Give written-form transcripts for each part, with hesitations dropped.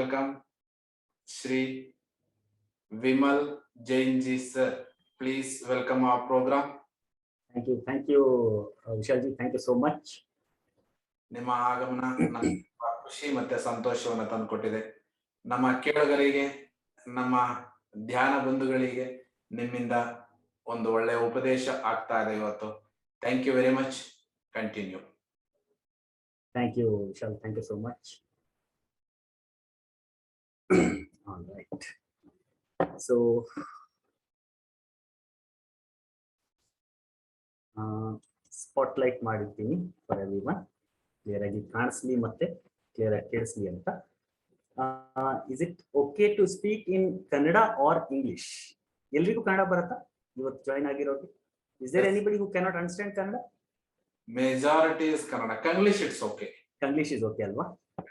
welcome Shri Vimal Jain ji sir. Please welcome our program. Thank you, Vishalji. Thank you so much. ನಿಮ್ಮ ಆಗಮನ ನಮಗೆ ಖುಷಿ ಮತ್ತೆ ಸಂತೋಷವನ್ನು ತಂದುಕೊಟ್ಟಿದೆ. ನಮ್ಮ ಕೇಳುಗರಿಗೆ, ನಮ್ಮ ಧ್ಯಾನ ಬಂಧುಗಳಿಗೆ ನಿಮ್ಮಿಂದ ಒಂದು ಒಳ್ಳೆಯ ಉಪದೇಶ ಆಗ್ತಾ ಇದೆ ಇವತ್ತು. Thank you very much. Continue. Thank you, Vishal. Thank you so much. All right. So, spotlight ಮಾಡಿರ್ತೀನಿ for everyone. Clear ಆಗಿ ಕಾಣಿಸ್ಲಿ ಮತ್ತೆ ಕ್ಲಿಯರ್ ಆಗಿ ಕೇಳಿಸ್ಲಿ ಅಂತ. Is it okay to speak in Kannada or English? ಎಲ್ರಿಗೂ ಕನ್ನಡ ಬರುತ್ತಾ ಇವತ್ತು ಜಾಯಿನ್ ಆಗಿರೋದು? Is there anybody who cannot understand Kannada? Majority is Kannada. English it's okay. English is okay ಅಲ್ವಾ?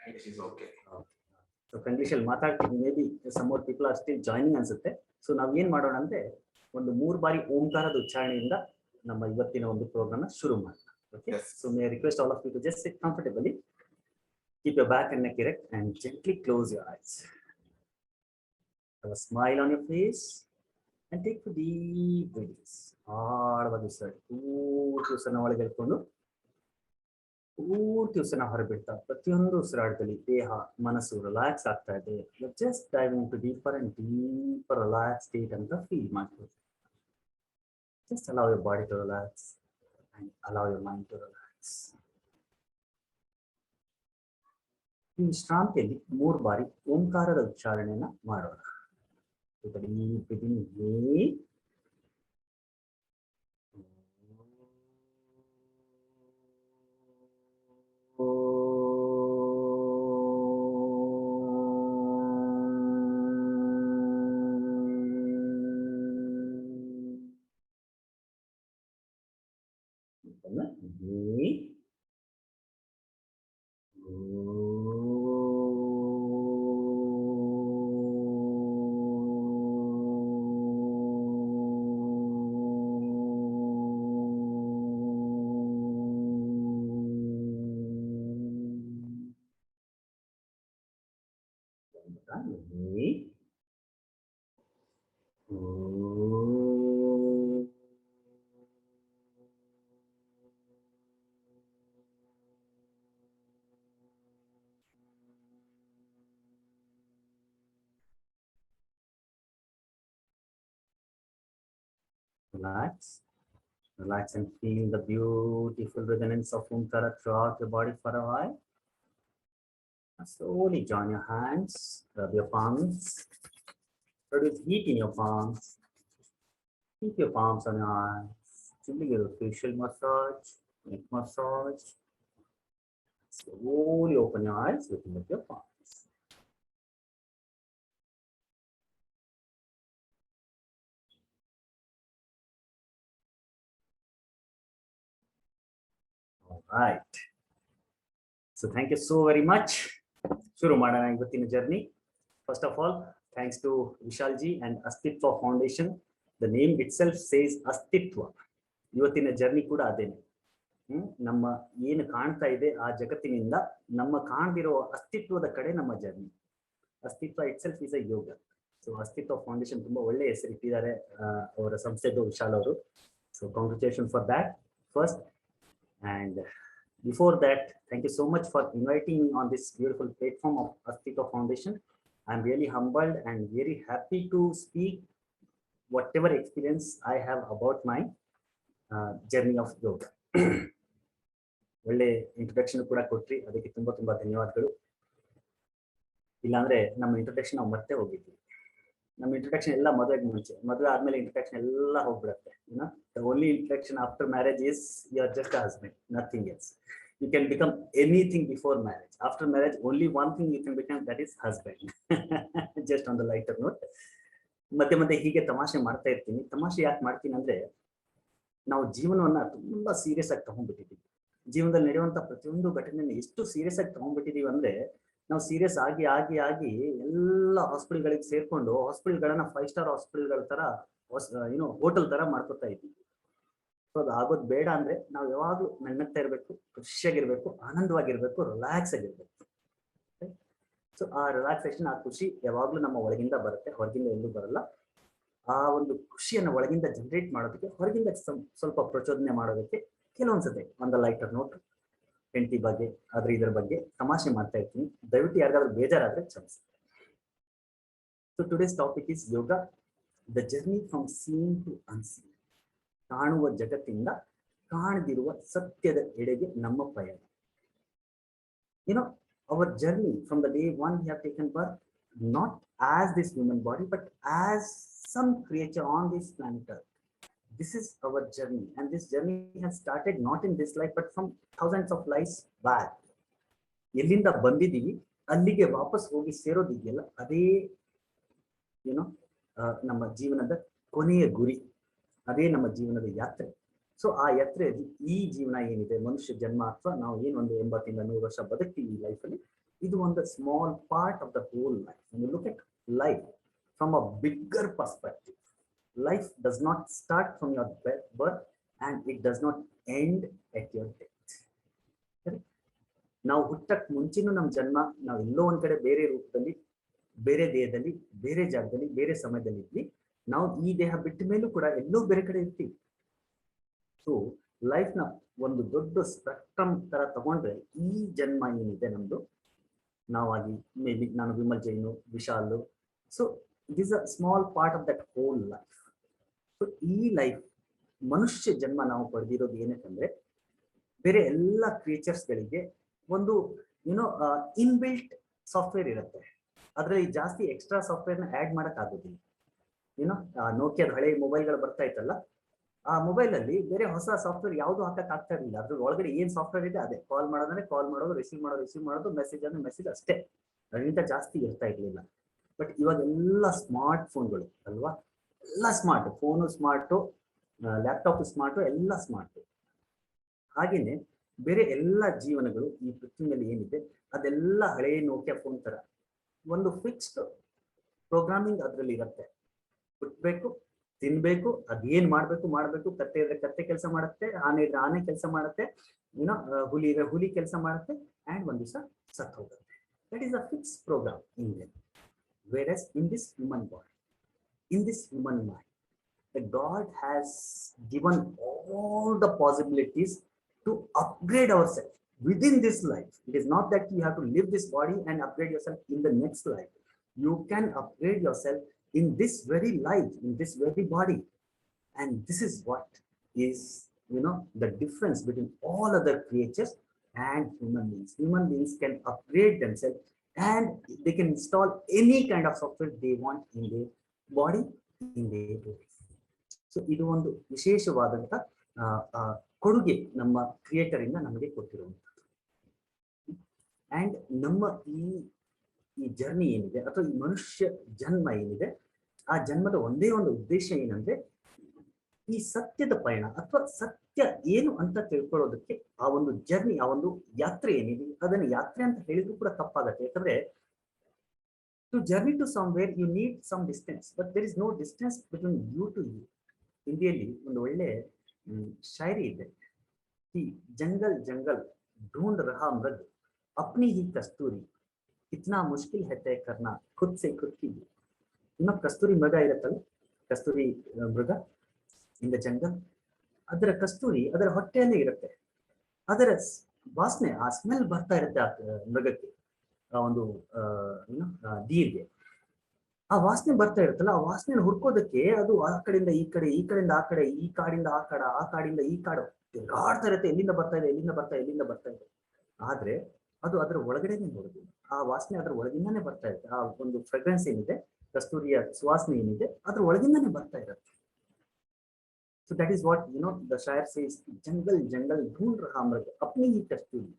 English is okay. So English ಅಲ್ಲಿ ಮಾತಾಡ್ತೀವಿ. Maybe some more people are still joining ಅನ್ಸುತ್ತೆ. So ನಾವ್ ಏನ್ ಮಾಡೋಣ ಅಂದ್ರೆ ಒಂದು 3 ಬಾರಿ ಓಂಕಾರದ ಉಚ್ಚಾರಣೆಯಿಂದ ನಮ್ಮ ಇವತ್ತಿನ ಒಂದು ಪ್ರೋಗ್ರಾಮ್ ಶುರು ಮಾಡೋಣ. Okay. Yes. So may I request all of you to just sit comfortably, keep your back and neck erect, and gently close your eyes. Have a smile on your face, and take a deep breaths. ಆಳವಾಗಿ ಉಸಿರಾಡಿ. ಪೂರ್ತಿ ಉಸಿರನ್ನ ಒಳಗೆ ಎಳ್ಕೊಂಡು ಪೂರ್ತಿ ಉಸಿರನ್ನ ಹೊರಬಿಡ್ತಾ ಪ್ರತಿಯೊಂದು ಉಸಿರಾಟದಲ್ಲಿ ದೇಹ ಮನಸ್ಸು ರಿಲ್ಯಾಕ್ಸ್ ಆಗ್ತಾ ಇದೆ. Just diving to deeper and deeper relax state ಅಂತ ಫೀಲ್ ಮಾಡ್ತೀವಿ. Just allow your body to relax and allow your mind to relax. ಈ ವಿಶ್ರಾಂತಿಯಲ್ಲಿ 3 ಬಾರಿ ಓಂಕಾರದ ಉಚ್ಚಾರಣೆಯನ್ನ ಮಾಡೋಣ. Deep breathing in. Relax and feel the beautiful resonance of Omkara throughout your body for a while. Slowly join your hands, rub your palms, produce heat in your palms. Keep your palms on your eyes. Simply give a facial massage, neck massage. Slowly open your eyes, looking at your palms. All right. So thank you so very much. Shuru madana ivattina journey. First of all, thanks to Vishal ji and Astitva Foundation. The name itself says Astitva. Ivattina journey kuda adene. ನಮ್ಮ ಏನು ಕಾಣ್ತಾ ಇದೆ ಆ ಜಗತ್ತಿನಿಂದ ನಮ್ಮ ಕಾಣದಿರೋ ಅಸ್ತಿತ್ವದ ಕಡೆ ನಮ್ಮ journey. Astitva itself is a yoga. So Astitva foundation ತುಂಬಾ ಒಳ್ಳೆ ಹೆಸರು ಇಟ್ಟಿದ್ದಾರೆ ಅವರ ಸಂಸ್ಥೆದು ವಿಶಾಲ್ ಅವರು. So congratulation for that first. And before that, thank you so much for inviting me on this beautiful platform of Astitva Foundation. I'm really humbled and very happy to speak whatever experience I have about my journey of yoga. ಒಳ್ಳೆ introduction ಕೂಡ ಕೊಟ್ರಿ, ಅದಕ್ಕೆ ತುಂಬಾ ತುಂಬಾ ಧನ್ಯವಾದಗಳು. ಇಲ್ಲಾಂದ್ರೆ ನಮ್ಮ introduction ನಾವು ಮತ್ತೆ ಹೋಗಿದ್ವಿ. ನಮ್ಮ ಇಂಟ್ರೊಡಕ್ಷನ್ ಎಲ್ಲ ಮದುವೆಗೆ ಮುಂಚೆ, ಮದುವೆ ಆದ್ಮೇಲೆ ಇಂಟ್ರೊಡಕ್ಷನ್ ಎಲ್ಲ ಹೋಗ್ಬಿಡುತ್ತೆ. The only introduction after marriage is you are just a husband, nothing else. You can become anything before marriage. After marriage, only one thing you can become, that is husband. Just on the lighter note. ಮತ್ತೆ ಮತ್ತೆ ಹೀಗೆ ತಮಾಷೆ ಮಾಡ್ತಾ ಇರ್ತೀನಿ. ತಮಾಷೆ ಯಾಕೆ ಮಾಡ್ತೀನಿ ಅಂದ್ರೆ, ನಾವು ಜೀವನವನ್ನ ತುಂಬಾ ಸೀರಿಯಸ್ ಆಗಿ ತಗೊಂಡ್ಬಿಟ್ಟಿದ್ದೀವಿ. ಜೀವನದಲ್ಲಿ ನಡೆಯುವಂತ ಪ್ರತಿಯೊಂದು ಘಟನೆಯನ್ನು ಎಷ್ಟು ಸೀರಿಯಸ್ ಆಗಿ ತಗೊಂಡ್ಬಿಟ್ಟಿದೀವಿ ಅಂದ್ರೆ, ನಾವು ಸೀರಿಯಸ್ ಆಗಿ ಆಗಿ ಆಗಿ ಎಲ್ಲ ಹಾಸ್ಪಿಟಲ್ಗಳಿಗೆ ಸೇರ್ಕೊಂಡು ಹಾಸ್ಪಿಟಲ್ಗಳನ್ನ 5 ಸ್ಟಾರ್ ಹಾಸ್ಪಿಟಲ್ಗಳ ತರ ಹೋಟೆಲ್ ತರ ಮಾಡ್ಕೊತಾ ಇದ್ದೀವಿ. ಸೊ ಅದು ಆಗೋದು ಬೇಡ ಅಂದ್ರೆ ನಾವು ಯಾವಾಗ್ಲೂ ನಗ್ನಗ್ತಾ ಇರ್ಬೇಕು, ಖುಷಿಯಾಗಿರ್ಬೇಕು, ಆನಂದವಾಗಿರ್ಬೇಕು, ರಿಲ್ಯಾಕ್ಸ್ ಆಗಿರ್ಬೇಕು. ಸೊ ಆ ರಿಲ್ಯಾಕ್ಸೇಷನ್, ಆ ಖುಷಿ ಯಾವಾಗ್ಲೂ ನಮ್ಮ ಒಳಗಿಂದ ಬರುತ್ತೆ, ಹೊರಗಿಂದ ಎಲ್ಲೂ ಬರಲ್ಲ. ಆ ಒಂದು ಖುಷಿಯನ್ನು ಒಳಗಿಂದ ಜನರೇಟ್ ಮಾಡೋದಕ್ಕೆ, ಹೊರಗಿಂದ ಸ್ವಲ್ಪ ಪ್ರಚೋದನೆ ಮಾಡೋದಕ್ಕೆ ಕೆಲವೊಂದ್ಸತಿ ಒಂದು ಲೈಟರ್ ನೋಟ್ ಹೆಂಡತಿ ಬಗ್ಗೆ ಇದ್ರ ಬಗ್ಗೆ ತಮಾಷೆ ಮಾಡ್ತಾ ಇರ್ತೀನಿ. ದಯವಿಟ್ಟು ಯಾರಿಗಾದ್ರೂ ಬೇಜಾರಾದ್ರೆ ಕ್ಷಮಿಸಿ. So today's topic is yoga, the journey from seen to unseen. ಕಾಣುವ ಜಗತ್ತಿಂದ ಕಾಣದಿರುವ ಸತ್ಯದ ಎಡೆಗೆ ನಮ್ಮ ಪ್ರಯಾಣ. You know, our journey from the day one we have taken birth, not as this human body, but as some creature on this planet Earth. This is our journey, and this journey has started not in this life, but from thousands of lives back. ಎಲ್ಲಿಂದ ಬಂದಿದ್ದೀವಿ ಅಲ್ಲಿಗೆ ವಾಪಸ್ ಹೋಗಿ ಸೇರೋದಿದೆಯಲ್ಲ, ಅದೇ ನಮ್ಮ ಜೀವನದ ಕೊನೆಯ ಗುರಿ, ಅದೇ ನಮ್ಮ ಜೀವನದ ಯಾತ್ರೆ. ಸೊ ಆ ಯಾತ್ರೆಯಲ್ಲಿ ಈ ಜೀವನ ಏನಿದೆ, ಮನುಷ್ಯ ಜನ್ಮ ಅಥವಾ ನಾವು ಏನೊಂದು 80-100 ವರ್ಷ ಬದುಕ್ತೀವಿ ಈ ಲೈಫಲ್ಲಿ, ಇದು ಒಂದು small part of the whole life. You look at life from a bigger perspective. Life does not start from your birth and it does not end at your death. ನಾವು ಹುಟ್ಟಕ್ ಮುಂಚೆನೂ ನಮ್ಮ ಜನ್ಮ, ನಾವು ಎಲ್ಲೋ ಒಂದ್ ಕಡೆ ಬೇರೆ ರೂಪದಲ್ಲಿ, ಬೇರೆ ದೇಹದಲ್ಲಿ, ಬೇರೆ ಜಾಗದಲ್ಲಿ, ಬೇರೆ ಸಮಯದಲ್ಲಿ ಇದ್ವಿ. ನಾವು ಈ ದೇಹ ಬಿಟ್ಟ ಮೇಲೂ ಕೂಡ ಎಲ್ಲೋ ಬೇರೆ ಕಡೆ ಇರ್ತೀವಿ. ಸೊ ಲೈಫ್ ನ ಒಂದು ದೊಡ್ಡ ಸ್ಪೆಕ್ಟ್ರಮ್ ತರ ತಗೊಂಡ್ರೆ, ಈ ಜನ್ಮ ಏನಿದೆ ನಮ್ದು, ನಾವಾಗಿ ಮೇ ಬಿ ನಾನು Vimal Jain, Vishal, so it is a small part of that whole life. So ಈ ಲೈಫ್ ಮನುಷ್ಯ ಜನ್ಮ ನಾವು ಪಡೆದಿರೋದು ಏನಕ್ಕಂದ್ರೆ, ಬೇರೆ ಎಲ್ಲ ಕ್ರಿಯೇಚರ್ಸ್ ಗಳಿಗೆ ಒಂದು ಇನ್ಬಿಲ್ಟ್ ಸಾಫ್ಟ್ವೇರ್ ಇರುತ್ತೆ. ಅದರಲ್ಲಿ ಜಾಸ್ತಿ ಎಕ್ಸ್ಟ್ರಾ ಸಾಫ್ಟ್ವೇರ್ನ ಆಡ್ ಮಾಡಕ್ ಆಗೋದಿಲ್ಲ. ನೋಕಿಯಾದ ಹಳೆ ಮೊಬೈಲ್ಗಳು ಬರ್ತಾ ಇತ್ತಲ್ಲ, ಆ ಮೊಬೈಲ್ ಅಲ್ಲಿ ಬೇರೆ ಹೊಸ ಸಾಫ್ಟ್ವೇರ್ ಯಾವುದು ಹಾಕಕ್ ಆಗ್ತಾ ಇರಲಿಲ್ಲ. ಅದ್ರ ಒಳಗಡೆ ಏನ್ ಸಾಫ್ಟ್ವೇರ್ ಇದೆ ಅದೇ, ಕಾಲ್ ಮಾಡೋದಂದ್ರೆ ಕಾಲ್ ಮಾಡೋದು, ರಿಸೀವ್ ಮಾಡೋದು, ಮೆಸೇಜ್ ಅಂದ್ರೆ ಮೆಸೇಜ್ ಅಷ್ಟೇ, ಅದಕ್ಕಿಂತ ಜಾಸ್ತಿ ಇರ್ತಾ ಇರ್ಲಿಲ್ಲ. ಬಟ್ ಇವಾಗ ಎಲ್ಲ ಸ್ಮಾರ್ಟ್ ಫೋನ್ಗಳು ಅಲ್ವಾ, ಎಲ್ಲ smart phone smart, laptop smart, ಎಲ್ಲ ಸ್ಮಾರ್ಟ್. ಹಾಗೇನೆ ಬೇರೆ ಎಲ್ಲ ಜೀವನಗಳು ಈ ಪೃಥ್ವಿ ಮೇಲೆ ಏನಿದೆ ಅದೆಲ್ಲ ಹಳೆಯ ನೋಕಿಯಾ ಫೋನ್ ತರ ಒಂದು ಫಿಕ್ಸ್ಡ್ ಪ್ರೋಗ್ರಾಮಿಂಗ್ ಅದ್ರಲ್ಲಿ ಇರುತ್ತೆ. ಹುಟ್ಟಬೇಕು, ತಿನ್ಬೇಕು, ಅದೇನ್ ಮಾಡ್ಬೇಕು, ಕತ್ತೆ ಇದ್ರೆ ಕತ್ತೆ ಕೆಲಸ ಮಾಡುತ್ತೆ, ಆನೆ ಇದ್ರೆ ಆನೆ ಕೆಲಸ ಮಾಡುತ್ತೆ, ಹುಲಿ ಇದ್ರೆ ಹುಲಿ ಕೆಲಸ ಮಾಡುತ್ತೆ, ಅಂಡ್ ಒಂದ್ ದಿವಸ ಸತ್ತು ಹೋಗುತ್ತೆ. That is a fix program in them. Wherein this human body, in this human mind, the God has given all the possibilities to upgrade ourselves within this life. It is not that you have to live this body and upgrade yourself in the next life. You can upgrade yourself in this very life, in this very body. And this is what is, the difference between all other creatures and human beings. Human beings can upgrade themselves and they can install any kind of software they want in their body, in their life. So ಇದು ಒಂದು ವಿಶೇಷವಾದಂತ ಕೊಡುಗೆ ನಮ್ಮ creator ಇಂದ ನಮಗೆ ಕೊಟ್ಟಿರುವಂಥದ್ದು. And ನಮ್ಮ ಈ journey ಏನಿದೆ, ಅಥವಾ ಈ ಮನುಷ್ಯ ಜನ್ಮ ಏನಿದೆ, ಆ ಜನ್ಮದ ಒಂದೇ ಒಂದು ಉದ್ದೇಶ ಏನಂದ್ರೆ, ಈ ಸತ್ಯದ ಪಯಣ ಅಥವಾ ಸತ್ಯ ಏನು ಅಂತ ತಿಳ್ಕೊಳ್ಳೋದಕ್ಕೆ ಆ ಒಂದು ಜರ್ನಿ, ಆ ಒಂದು ಯಾತ್ರೆ ಏನಿದೆ, ಅದನ್ನ ಯಾತ್ರೆ ಅಂತ ಹೇಳಿದ್ರು ಕೂಡ ತಪ್ಪಾಗತ್ತೆ. ಯಾಕಂದ್ರೆ to journey to somewhere you need some distance, but there is no distance between you to you. ಹಿಂದಿಯಲ್ಲಿ ಒಂದು ಒಳ್ಳೆ ಶಾಯರಿ ಇದೆ, ಈ ಜಂಗಲ್ ಜಂಗಲ್ ढूंढ रहा मृग अपनी ही कस्तूरी कितना मुश्किल है तय करना खुद से खुद की. ಕಸ್ತೂರಿ ಮೃಗ ಇರುತ್ತಲ್ಲ, ಕಸ್ತೂರಿ ಮೃಗ ಇನ್ ದ ಜಂಗಲ್, ಅದರ ಕಸ್ತೂರಿ ಅದರ ಹೊಟ್ಟೆಯಲ್ಲೇ ಇರುತ್ತೆ. ಅದರ ವಾಸನೆ, ಆ ಸ್ಮೆಲ್ ಬರ್ತಾ ಇರುತ್ತೆ ಆ ಮೃಗಕ್ಕೆ, ಆ ಒಂದು ಡೀರ್ಗೆ ಆ ವಾಸನೆ ಬರ್ತಾ ಇರುತ್ತಲ್ಲ, ಆ ವಾಸನೆಯನ್ನು ಹುಡ್ಕೋದಕ್ಕೆ ಅದು ಆ ಕಡೆಯಿಂದ ಈ ಕಡೆ, ಈ ಕಡೆಯಿಂದ ಆ ಕಡೆ, ಈ ಕಾಡಿಂದ ಆ ಕಾಡ, ಆ ಕಾಡಿಂದ ಈ ಕಾಡು ತಿರುಗಾಡ್ತಾ ಇರುತ್ತೆ. ಎಲ್ಲಿಂದ ಬರ್ತಾ ಇದೆ. ಆದ್ರೆ ಅದು ಅದರ ಒಳಗಡೆನೆ ನೋಡುದು, ಆ ವಾಸನೆ ಅದರ ಒಳಗಿಂದಾನೆ ಬರ್ತಾ ಇರುತ್ತೆ. ಆ ಒಂದು ಫ್ರೆಗ್ರೆನ್ಸ್ ಏನಿದೆ, ಕಸ್ತೂರಿಯ ಸುವಾಸನೆ ಏನಿದೆ, ಅದ್ರ ಒಳಗಿಂದಾನೆ ಬರ್ತಾ ಇರುತ್ತೆ. So that is what the shayar says, ಜಂಗಲ್ ಜಂಗಲ್ ढूंढ रहा मृग अपनी ही कस्तूरी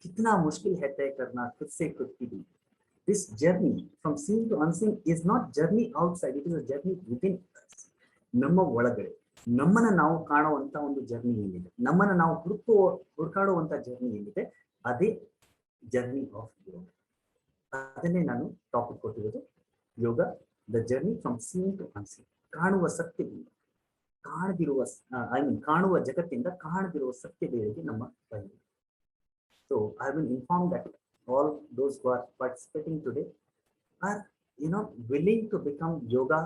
कितना मुश्किल है तय करना खुद से खुद की दूरी. This journey from seen to unseen is not journey outside, it is a journey within us. ನಮ್ಮ ಒಳಗಡೆ ನಮ್ಮನ್ನ ನಾವು ಕಾಣುವಂತ ಒಂದು ಜರ್ನಿ ಏನಿದೆ, ನಮ್ಮನ್ನ ನಾವು ಹುಡುಕಾಡುವಂತ ಜರ್ನಿ ಏನಿದೆ, ಅದೇ ಜರ್ನಿ ಆಫ್ ಯೋಗ. ಅದನ್ನೇ ನಾನು ಟಾಪಿಕ್ ಕೊಟ್ಟಿರೋದು, yoga the journey from seen to unseen. ಕಾಣುವ ಸತ್ಯದಿಂದ ಕಾಣದಿರುವ, ಕಾಣುವ ಜಗತ್ತಿಂದ ಕಾಣದಿರುವ ಸತ್ಯದೆಡೆಗೆ ನಮ್ಮ ಬನ್ನಿ. So I will inform that all those who are participating today are, willing to become yoga,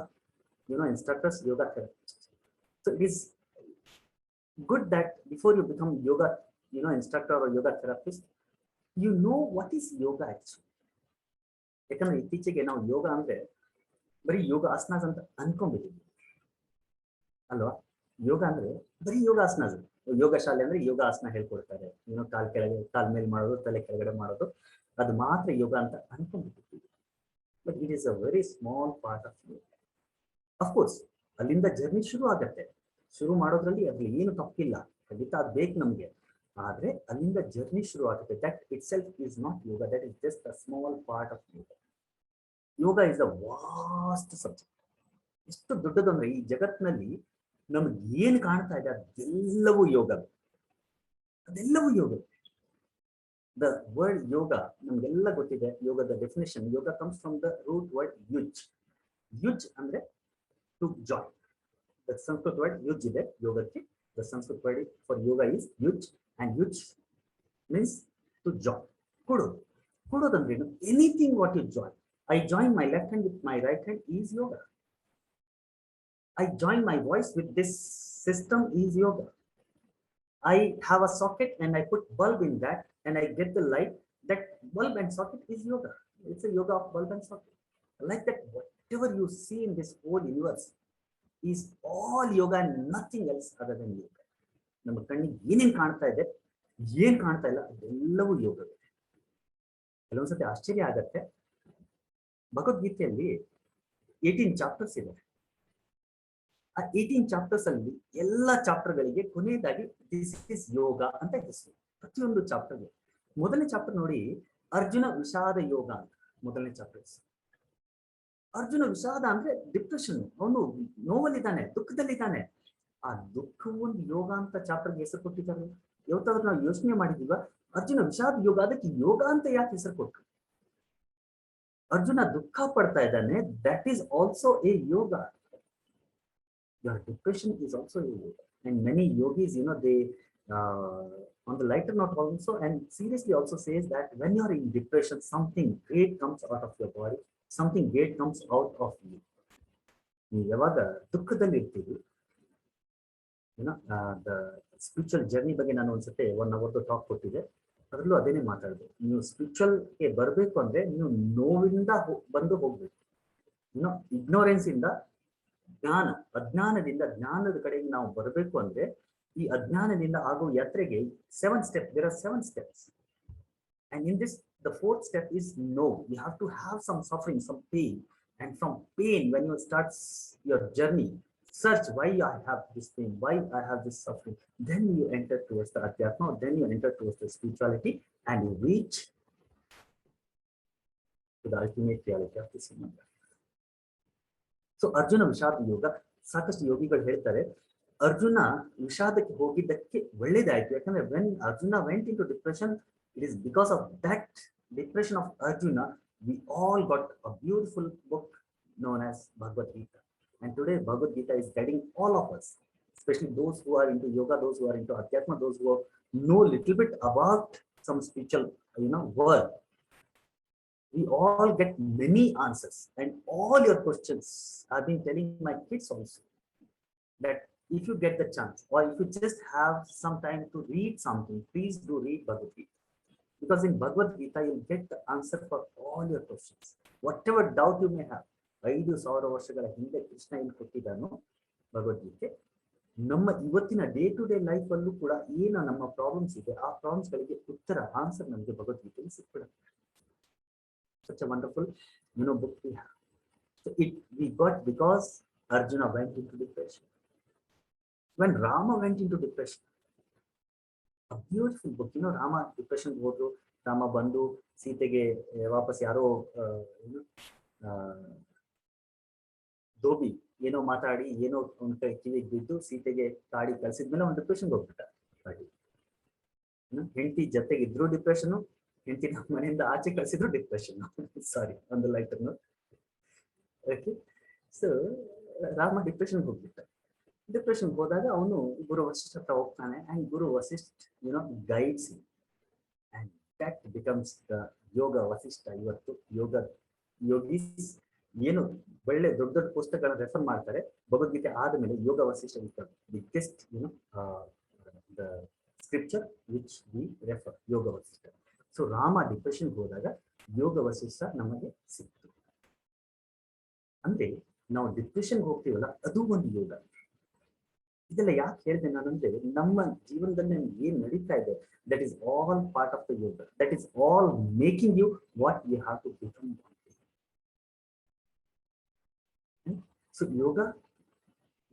instructors, yoga therapists. So it is good that before you become yoga, instructor or yoga therapist, you know what is yoga actually. ಯಾಕಂದ್ರೆ ಇತ್ತೀಚೆಗೆ ನಾವು ಯೋಗ ಅಂದ್ರೆ ಬರೀ ಯೋಗ ಆಸನಾಸ್ ಅಂತ ಅನ್ಕೊಂಡ್ಬಿಟ್ಟಿದ್ವಿ ಅಲ್ವಾ. ಯೋಗ ಅಂದ್ರೆ ಬರೀ ಯೋಗ ಆಸನಾಸ್, ಯೋಗ ಶಾಲೆ ಅಂದ್ರೆ ಯೋಗ ಆಸನ ಹೇಳ್ಕೊಡ್ತಾರೆ, ಕಾಲ್ ಕೆಳಗೆ ಕಾಲ್ ಮೇಲೆ ಮಾಡೋದು, ತಲೆ ಕೆಳಗಡೆ ಮಾಡೋದು, ಅದು ಮಾತ್ರ ಯೋಗ ಅಂತ ಅನ್ಕೊಂಡ್ಬಿಟ್ಟಿದ್ವಿ. But it is a very small part of yoga. Of course ಅಲ್ಲಿಂದ ಜರ್ನಿ ಶುರು ಆಗತ್ತೆ. ಶುರು ಮಾಡೋದ್ರಲ್ಲಿ ಅದ್ರಲ್ಲಿ ಏನು ತಪ್ಪಿಲ್ಲ, ಖಂಡಿತ ಅದು ಬೇಕು ನಮ್ಗೆ. ಆದ್ರೆ ಅಲ್ಲಿಂದ ಜರ್ನಿ ಶುರು ಆಗುತ್ತೆ. That itself is not yoga, that is just a small part of yoga. Yoga is a vast subject. ಎಷ್ಟು ದೊಡ್ಡದಂದ್ರೆ ಈ ಜಗತ್ತಿನಲ್ಲಿ ನಮ್ಗೆ ಏನ್ ಕಾಣ್ತಾ ಇದೆ ಅದೆಲ್ಲವೂ ಯೋಗ, ಅದೆಲ್ಲವೂ ಯೋಗ. ದ ವರ್ಡ್ ಯೋಗ ನಮ್ಗೆಲ್ಲ ಗೊತ್ತಿದೆ. ಯೋಗದ definition, yoga comes from the root word yuj. Yuj ಅಂದ್ರೆ to join. The Sanskrit word yuj ಇದೆ ಯೋಗಕ್ಕೆ. The Sanskrit word for yoga is yuj, and yuj means to join. ಕೊಡೋದು. ಕೊಡೋದಂದ್ರೇನು? Anything what you join. I join my left hand with my right hand is yoga. I join my voice with this system is yoga. I have a socket and I put bulb in that and I get the light. That bulb and socket is yoga. It's a yoga of bulb and socket. Like that, whatever you see in this whole universe is all yoga and nothing else other than yoga. ನಮ್ಮ ಕಣ್ಣಿಗೆ ಏನೇನು ಕಾಣ್ತಾ ಇದೆ, ಏನ್ ಕಾಣ್ತಾ ಇಲ್ಲ, ಅದೆಲ್ಲವೂ ಯೋಗ. ಕೆಲವೊಂದ್ಸತಿ ಆಶ್ಚರ್ಯ ಆಗತ್ತೆ. ಭಗವದ್ಗೀತೆಯಲ್ಲಿ 18 ಚಾಪ್ಟರ್ಸ್ ಇದೆ. ಆ 18 ಚಾಪ್ಟರ್ಸ್ ಅಲ್ಲಿ ಎಲ್ಲಾ ಚಾಪ್ಟರ್ಗಳಿಗೆ ಕೊನೆಯದಾಗಿ ದಿಸ್ ಇಸ್ ಯೋಗ ಅಂತ ಹೆಸರು. ಪ್ರತಿಯೊಂದು ಚಾಪ್ಟರ್ಗೆ ಮೊದಲನೇ ಚಾಪ್ಟರ್ ನೋಡಿ, ಅರ್ಜುನ ವಿಷಾದ ಯೋಗ ಅಂತ ಮೊದಲನೇ ಚಾಪ್ಟರ್ಸ್. ಅರ್ಜುನ ವಿಷಾದ ಅಂದ್ರೆ ಡಿಪ್ರೆಷನ್, ಅವನು ನೋವಲ್ಲಿದ್ದಾನೆ, ದುಃಖದಲ್ಲಿದ್ದಾನೆ. ಆ ದುಃಖ ಒಂದು ಯೋಗ ಅಂತ ಚಾಪ್ಟರ್ಗೆ ಹೆಸರು ಕೊಟ್ಟಿದ್ದಾರೆ. ಯಾವತ್ತಾದ್ರೂ ನಾವು ಯೋಚನೆ ಮಾಡಿದೀವ ಅರ್ಜುನ ವಿಷಾದ ಯೋಗ, ಅದಕ್ಕೆ ಯೋಗ ಅಂತ ಯಾಕೆ ಹೆಸರು ಕೊಟ್ಟರು? ಅರ್ಜುನ ದುಃಖ ಪಡ್ತಾ ಇದ್ದಾನೆ, that is also A yoga. Your depression is also a yoga. And many yogis, they on the lighter note also and seriously also says that when you are in depression, something great comes out of your body, something great comes out of you. ನೀವು ಯಾವಾಗ ದುಃಖದಲ್ಲಿ ಇರ್ತೀವಿ, the spiritual journey ಬಗ್ಗೆ ನಾನು ಒಂದ್ಸತಿ 1 hour talk ಕೊಟ್ಟಿದ್ದೆ. ಅದರಲ್ಲೂ ಅದೇನೆ ಮಾತಾಡಿದೆ. ನೀವು ಸ್ಪಿರಿಚುವಲ್ಗೆ ಬರಬೇಕು ಅಂದ್ರೆ ನೀವು ನೋವಿಂದ ಬಂದು ಹೋಗ್ಬೇಕು. ಇಗ್ನೋರೆನ್ಸ್ ಇಂದ ಜ್ಞಾನ, ಅಜ್ಞಾನದಿಂದ ಜ್ಞಾನದ ಕಡೆಗೆ ನಾವು ಬರಬೇಕು ಅಂದ್ರೆ ಈ ಅಜ್ಞಾನದಿಂದ ಆಗೋ ಯಾತ್ರೆಗೆ 7 steps. There are 7 steps, and in this the 4th step is no. You have to have some suffering, some pain, and from pain, when you start your journey, search why I have this pain, why I have this suffering. Then you enter towards the Adhyatma, then you enter towards the spirituality, and you reach to the ultimate reality of this human life. So Arjuna ವಿಷಾದ ಯೋಗ, ಸಾಕಷ್ಟು ಯೋಗಿಗಳು ಹೇಳ್ತಾರೆ ಅರ್ಜುನ ವಿಷಾದಕ್ಕೆ ಹೋಗಿದ್ದಕ್ಕೆ ಒಳ್ಳೇದಾಯ್ತು. ಯಾಕಂದ್ರೆ when Arjuna went into depression, it is because of that depression of Arjuna we all got a beautiful book known as Bhagavad Gita. And today Bhagavad Gita is guiding all of us, especially those who are into yoga, those who are into Adhyatma, those who know little bit about some spiritual world. We all get many answers, and all your questions. I've been telling my kids also that if you get the chance, or if you just have some time to read something, please do read Bhagavad Gita. Because in Bhagavad Gita, you'll get the answer for all your questions. Whatever doubt you may have, 5,000 ವರ್ಷಗಳ ಹಿಂದೆ ಕೃಷ್ಣ ಏನು ಕೊಟ್ಟಿದ್ದಾನೋ ಭಗವದ್ಗೀತೆ, ನಮ್ಮ ಇವತ್ತಿನ day to day life ಅಲ್ಲೂ ಕೂಡ ಏನು ನಮ್ಮ problems ಇದೆ, ಆ ಪ್ರಾಬ್ಲಮ್ಸ್ ಗಳಿಗೆ ಉತ್ತರ, ಆನ್ಸರ್ ನಮಗೆ ಭಗವದ್ಗೀತೆಯಲ್ಲಿ ಸಿಕ್ಬಿಡುತ್ತೆ. Such a wonderful book we have. So we got because Arjuna went into depression. When Rama went into depression, a beautiful book, Rama depression ಹೋದ್ರು, ರಾಮ ಬಂದು ಸೀತೆಗೆ ವಾಪಸ್ ಯಾರೋ ಧೋಬಿ ಏನೋ ಮಾತಾಡಿ ಏನೋ ಒಂದ್ ಕೈ ಕಿವಿಗೆ ಬಿದ್ದು ಸೀತೆಗೆ ಕಾಡಿ ಕಳ್ಸಿದ್ಮೇಲೆ ಒಂದು ಡಿಪ್ರೆಷನ್ ಹೋಗ್ಬಿಟ್ಟ. ಹೆಂಡತಿ ಜೊತೆಗೆ ಇದ್ರು ಡಿಪ್ರೆಷನ್, ಹೆಂಡತಿ ನಮ್ಮ ಮನೆಯಿಂದ ಆಚೆ ಕಳಿಸಿದ್ರು ಡಿಪ್ರೆಷನ್. ಸಾರಿ, ಒಂದು lighter note. Okay, so Rama depression ಹೋಗ್ಬಿಟ್ಟ. ಡಿಪ್ರೆಷನ್ ಹೋದಾಗ ಅವನು ಗುರು ವಸಿಷ್ಠ ಹತ್ರ ಹೋಗ್ತಾನೆ, and Guru Vasishtha guides him, and that becomes the Yoga Vasishtha ಇವತ್ತು ಯೋಗೀಸ್ ಏನು ಒಳ್ಳೆ ದೊಡ್ಡ ದೊಡ್ಡ ಪುಸ್ತಕಗಳನ್ನ ರೆಫರ್ ಮಾಡ್ತಾರೆ. ಭಗವದ್ಗೀತೆ ಆದಮೇಲೆ Yoga Vasishtha biggest the scripture which we refer, Yoga Vasishtha. So Rama ಡಿಪ್ರೆಷನ್ಗೆ ಹೋದಾಗ ಯೋಗ ವಸಿಷ್ಠ ನಮಗೆ ಸಿಕ್ತು. ಅಂದ್ರೆ ನಾವು ಡಿಪ್ರೆಷನ್ಗೆ ಹೋಗ್ತೀವಲ್ಲ, ಅದು ಒಂದು ಯೋಗ. ಇದೆಲ್ಲ ಯಾಕೆ ಹೇಳಿದೆ ನಾನಂದ್ರೆ, ನಮ್ಮ ಜೀವನದಲ್ಲಿ ಏನ್ ನಡೀತಾ ಇದೆ, that is all part of the yoga. That is all making you what you have to become. So yoga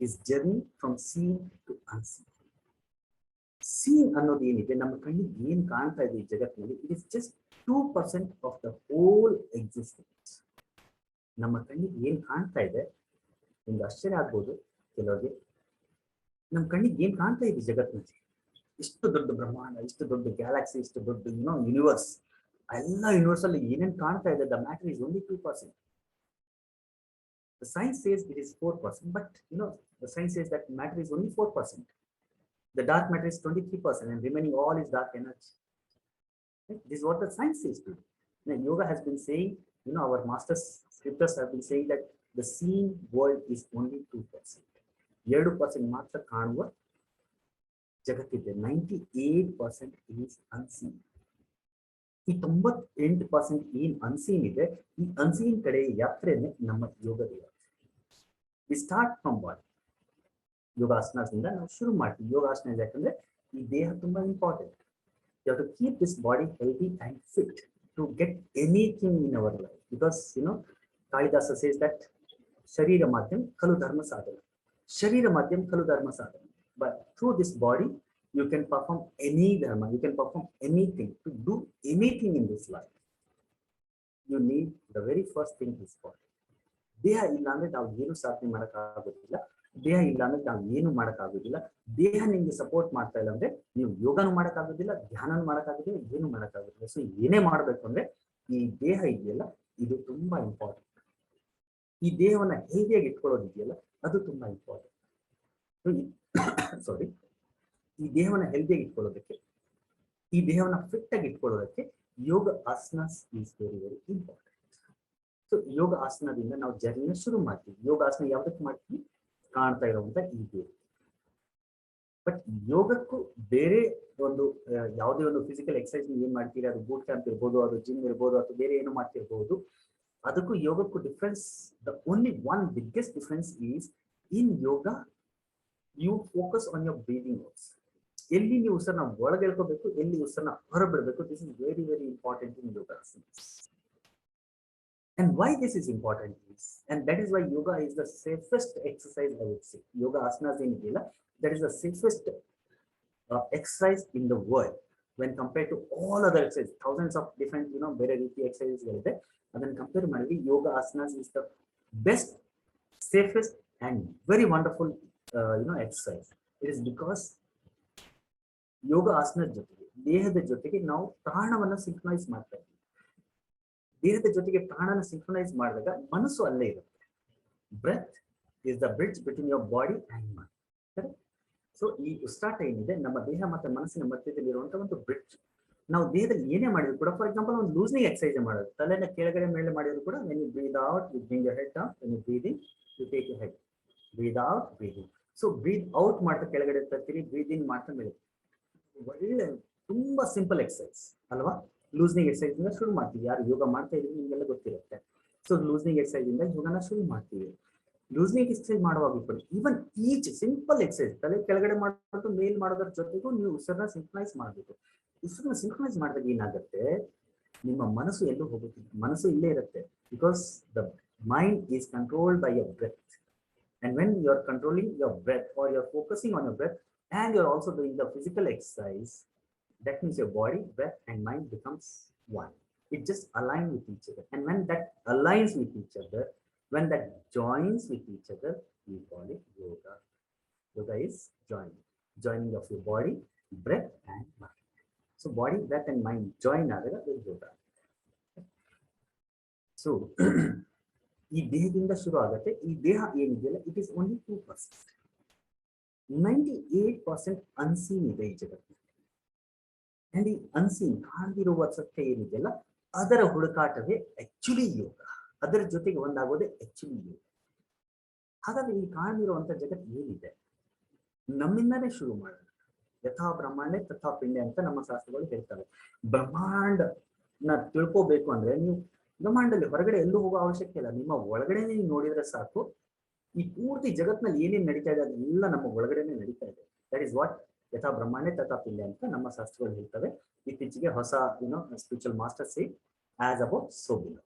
is journey from seen to unseen. Seen ಅನ್ನೋದು ಏನಿದೆ, ನಮ್ಮ ಕಣ್ಣಿಗೆ ಏನ್ ಕಾಣ್ತಾ ಇದೆ ಈ ಜಗತ್ತಿನಲ್ಲಿ, it is just 2% of the whole existence. ನಮ್ಮ ಕಣ್ಣಿಗೆ ಏನ್ ಕಾಣ್ತಾ ಇದೆ, ನಿಮ್ಗೆ ಆಶ್ಚರ್ಯ ಆಗ್ಬೋದು ಕೆಲವರಿಗೆ, ನಮ್ಮ ಕಣ್ಣಿಗೆ ಏನ್ ಕಾಣ್ತಾ ಇದೆ ಜಗತ್ತಿನಲ್ಲಿ, ಇಷ್ಟು ದೊಡ್ಡ ಬ್ರಹ್ಮಾಂಡ, ಇಷ್ಟು ದೊಡ್ಡ ಗ್ಯಾಲಕ್ಸಿ, ಇಷ್ಟು ದೊಡ್ಡ ಯೂನಿವರ್ಸ್, ಎಲ್ಲ ಯೂನಿವರ್ಸ್ ಅಲ್ಲಿ ಏನೇನ್ ಕಾಣ್ತಾ ಇದೆ, the matter is only 2%. The science says it is 4%, but the science says that matter is only 4%. The dark matter is 23%, and remaining all is dark energy. This is what the science says today. Now, yoga has been saying, our masters scriptures have been saying that the seen world is only 2%. 2% ಮಾತ್ರ ಕಾಣುವ ಜಗತ್ತಿದೆ. 98% is unseen. ಈ 98% ಏನ್ unseen ಇದೆ, ಈ unseen ಕಡೆ ಯಾತ್ರೆನೇ ನಮ್ಮ ಯೋಗ ದೇಹ. We start from what? ಯೋಗಾಸನದಿಂದ ನಾವು ಶುರು ಮಾಡ್ತೀವಿ. ಯೋಗಾಸನ ಯಾಕಂದ್ರೆ ಈ ದೇಹ ತುಂಬಾ important. You have to keep this body healthy and fit to get anything in our life. Because Kalidasa says that ಶರೀರ ಮಾಧ್ಯಮ ಖಲು ಧರ್ಮ ಸಾಧನ. ಶರೀರ ಮಾಧ್ಯಮ ಖಲು ಧರ್ಮ ಸಾಧನ. But through this body you can perform any dharma, you can perform anything, to do anything in this life. You need the very first thing is body. ದೇಹ ಇಲ್ಲ ಅಂದ್ರೆ ನಾವು ಏನು ಸಾಧನೆ ಮಾಡೋಕ್ಕಾಗೋದಿಲ್ಲ. ದೇಹ ಇಲ್ಲ ಅಂದ್ರೆ ನಾವು ಏನು ಮಾಡೋಕ್ಕಾಗೋದಿಲ್ಲ. ದೇಹ ನಿಮ್ಗೆ ಸಪೋರ್ಟ್ ಮಾಡ್ತಾ ಇಲ್ಲ ಅಂದ್ರೆ ನೀವು ಯೋಗನೂ ಮಾಡೋಕ್ಕಾಗೋದಿಲ್ಲ, ಧ್ಯಾನನೂ ಮಾಡೋಕ್ಕಾಗೋದಿಲ್ಲ, ಏನು ಮಾಡೋಕ್ಕಾಗೋದಿಲ್ಲ. ಸೊ ಏನೇ ಮಾಡ್ಬೇಕು ಅಂದ್ರೆ ಈ ದೇಹ ಇದೆಯಲ್ಲ, ಇದು ತುಂಬಾ ಇಂಪಾರ್ಟೆಂಟ್. ಈ ದೇಹವನ್ನ ಹೇಗೆ ಇಟ್ಕೊಳ್ಳೋದಿದೆಯಲ್ಲ, ಅದು ತುಂಬಾ ಇಂಪಾರ್ಟೆಂಟ್. ಸಾರಿ, ಈ ದೇಹವನ್ನ ಹೆಲ್ದಿಯಾಗಿ ಇಟ್ಕೊಳ್ಳೋದಕ್ಕೆ, ಈ ದೇಹವನ್ನ ಫಿಟ್ ಆಗಿ ಇಟ್ಕೊಳ್ಳೋದಕ್ಕೆ yoga asanas is very very important. So yoga ಆಸನದಿಂದ ನಾವು ಜರ್ನಿನ ಶುರು ಮಾಡ್ತೀವಿ. ಯೋಗ ಆಸನ ಯಾವ್ದಕ್ಕೆ ಮಾಡ್ತೀವಿ? ಕಾಣ್ತಾ ಇರುವಂತ ಈ ದೇಹ. ಬಟ್ ಯೋಗಕ್ಕೂ ಬೇರೆ ಒಂದು ಯಾವುದೇ ಒಂದು ಫಿಸಿಕಲ್ ಎಕ್ಸರ್ಸೈಸ್ ಏನ್ ಮಾಡ್ತೀರಿ, ಅದು ಬೂಟ್ ಕ್ಯಾಂಪ್ ಇರ್ಬೋದು, ಅದು ಜಿಮ್ ಇರ್ಬೋದು, ಅಥವಾ ಬೇರೆ ಏನು ಮಾಡ್ತಿರ್ಬೋದು, ಅದಕ್ಕೂ ಯೋಗಕ್ಕೂ difference, the only one biggest difference is in yoga you focus on your breathing works. ಎಲ್ಲಿ ನೀವು ಉಸಿರನ್ನ ಒಳಗೆ ಎಳ್ಕೋಬೇಕು, ಎಲ್ಲಿ ಉಸಿರನ್ನ ಹೊರಬಿಡಬೇಕು, this is very very important in yoga. And why this is important is, and that is why yoga is the safest exercise, I would say. Yoga asanas ಏನಿದೆಯಲ್ಲ, that is the safest exercise in the world when compared to all other exercises. Thousands of different ಬೇರೆ ರೀತಿಯ exercises ಗಳಿದೆ. ಅದನ್ನ compare ಮಾಡಿದ್ರೆ ಯೋಗ asanas is the best, safest and very wonderful exercise. It is because ಯೋಗ ಆಸನದ ಜೊತೆಗೆ, ದೇಹದ ಜೊತೆಗೆ ನಾವು ಪ್ರಾಣವನ್ನ ಸಿಂಕ್ರನೈಸ್ ಮಾಡ್ತಾ ಇದ್ದೀವಿ. ದೇಹದ ಜೊತೆಗೆ ಪ್ರಾಣನ ಸಿಂಕ್ರನೈಸ್ ಮಾಡಿದಾಗ ಮನಸ್ಸು ಅಲ್ಲೇ ಇರುತ್ತೆ. Breath is the bridge between your body and mind. So ಈ ಉಸಿರಾಟ ಏನಿದೆ, ನಮ್ಮ ದೇಹ ಮತ್ತೆ ಮನಸ್ಸಿನ ಮಧ್ಯದಲ್ಲಿ ಇರುವಂತಹ ಒಂದು ಬ್ರಿಡ್ಜ್. ನಾವು ದೇಹದಲ್ಲಿ ಏನೇ ಮಾಡಿದ್ರು ಕೂಡ, ಫಾರ್ ಎಕ್ಸಾಂಪಲ್ ಒಂದು ಲೂಸ್ನಿಂಗ್ ಎಕ್ಸರ್ಸೈಸ್ ಮಾಡೋದು, ತಲೆನ ಕೆಳಗಡೆ ಮೇಲೆ ಮಾಡಿದ್ರು ಕೂಡ, when you breathe out you bring your head down, when you breathe in you take your head, breathe out, breathe in. So breathe out ಮಾಡ್ತಾ ಕೆಳಗಡೆ ತರ್ತೀರಿ, ಬ್ರೀತ್ ಇನ್ ಮಾಡ್ತಾ ಮೇಲೆ. ಒಳ್ಳೆ ತುಂಬಾ ಸಿಂಪಲ್ ಎಕ್ಸರ್ಸೈಸ್ ಅಲ್ವಾ? ಲೂಸ್ನಿಂಗ್ ಎಕ್ಸರ್ಸೈಸ್ ಇಂದ ಶುರು ಮಾಡ್ತೀವಿ. ಯಾರು ಯೋಗ ಮಾಡ್ತಾ ಇದ್ದೀವಿ ನಿಮಗೆಲ್ಲ ಗೊತ್ತಿರುತ್ತೆ. ಸೊ ಲೂಸ್ನಿಂಗ್ ಎಕ್ಸರ್ಸೈಸ್ ಇಂದ ಯೋಗನ ಶುರು ಮಾಡ್ತೀವಿ. ಲೂಸ್ನಿಂಗ್ ಎಕ್ಸರ್ಸೈಸ್ ಮಾಡುವಾಗ ಕೂಡ ಈವನ್ ಈಚ್ ಸಿಂಪಲ್ ಎಕ್ಸರ್ಸೈಸ್, ತಲೆ ಕೆಳಗಡೆ ಮಾಡೋದು ಮೇಲ್ ಮಾಡೋದ್ರ ಜೊತೆಗೂ ನೀವು ಉಸಿರನ್ನ ಸಿಂಕ್ರನೈಸ್ ಮಾಡಬೇಕು. ಉಸಿರನ್ನ ಸಿಂಕ್ರನೈಸ್ ಮಾಡಿದಾಗ ಏನಾಗುತ್ತೆ, ನಿಮ್ಮ ಮನಸ್ಸು ಎಲ್ಲೂ ಹೋಗುತ್ತಿಲ್ಲ, ಮನಸ್ಸು ಇಲ್ಲೇ ಇರುತ್ತೆ. Because the mind is controlled by your breath. And when you are controlling your breath, or you are focusing on your breath, and you are also doing the physical exercise, that means your body, breath and mind becomes one. It just aligns with each other. And when that aligns with each other, when that joins with each other, we call it yoga. Yoga is joining of your body, breath and mind. So body, breath and mind join together is yoga. So ಈ ದೇಹದಿಂದ ಶುರು ಆಗುತ್ತೆ. ಈ ದೇಹ ಏನಿದೆಯಲ್ಲ, it is only 2%. 98% unseen ಇದೆ ಈ ಜಗತ್ತಿನಲ್ಲಿ. ಅಂಡ್ ಈ ಅನ್ಸೀನ್, ಕಾಣದಿರುವ ಸತ್ಯ ಏನಿದೆಯಲ್ಲ, ಅದರ ಹುಡುಕಾಟವೇ ಆಕ್ಚುಲಿ ಯೋಗ. ಅದರ ಜೊತೆಗೆ ಒಂದಾಗೋದೇ ಆಕ್ಚುಲಿ ಯೋಗ. ಹಾಗಾದ್ರೆ ಈ ಕಾಣಿರುವಂತ ಜಗತ್ತು ಏನಿದೆ ನಮ್ಮಿಂದನೇ ಶುರು ಮಾಡೋಣ. ಯಥಾ ಬ್ರಹ್ಮಾಂಡ ತಥಾ ಪಿಂಡೆ ಅಂತ ನಮ್ಮ ಶಾಸ್ತ್ರಗಳು ಹೇಳ್ತವೆ. ಬ್ರಹ್ಮಾಂಡನ ತಿಳ್ಕೋಬೇಕು ಅಂದ್ರೆ ನೀವು ಬ್ರಹ್ಮಾಂಡದಲ್ಲಿ ಹೊರಗಡೆ ಎಲ್ಲೂ ಹೋಗೋ ಅವಶ್ಯಕತೆ ಇಲ್ಲ. ನಿಮ್ಮ ಒಳಗಡೆ ನೀವು ನೋಡಿದ್ರೆ ಸಾಕು. ಈ ಪೂರ್ತಿ ಜಗತ್ನಲ್ಲಿ ಏನೇನ್ ನಡೀತಾ ಇದೆ ಅದೆಲ್ಲ ನಮ್ಮ ಒಳಗಡೆನೆ ನಡೀತಾ ಇದೆ. ದಟ್ ಇಸ್ ವಾಟ್ ಯಥಾ ಬ್ರಹ್ಮಾಂಡ ತಥಾ ಪಿಂಡೆ ಅಂತ ನಮ್ಮ ಶಾಸ್ತ್ರಗಳು ಹೇಳ್ತವೆ. ಇತ್ತೀಚೆಗೆ ಹೊಸ spiritual masters as about so below,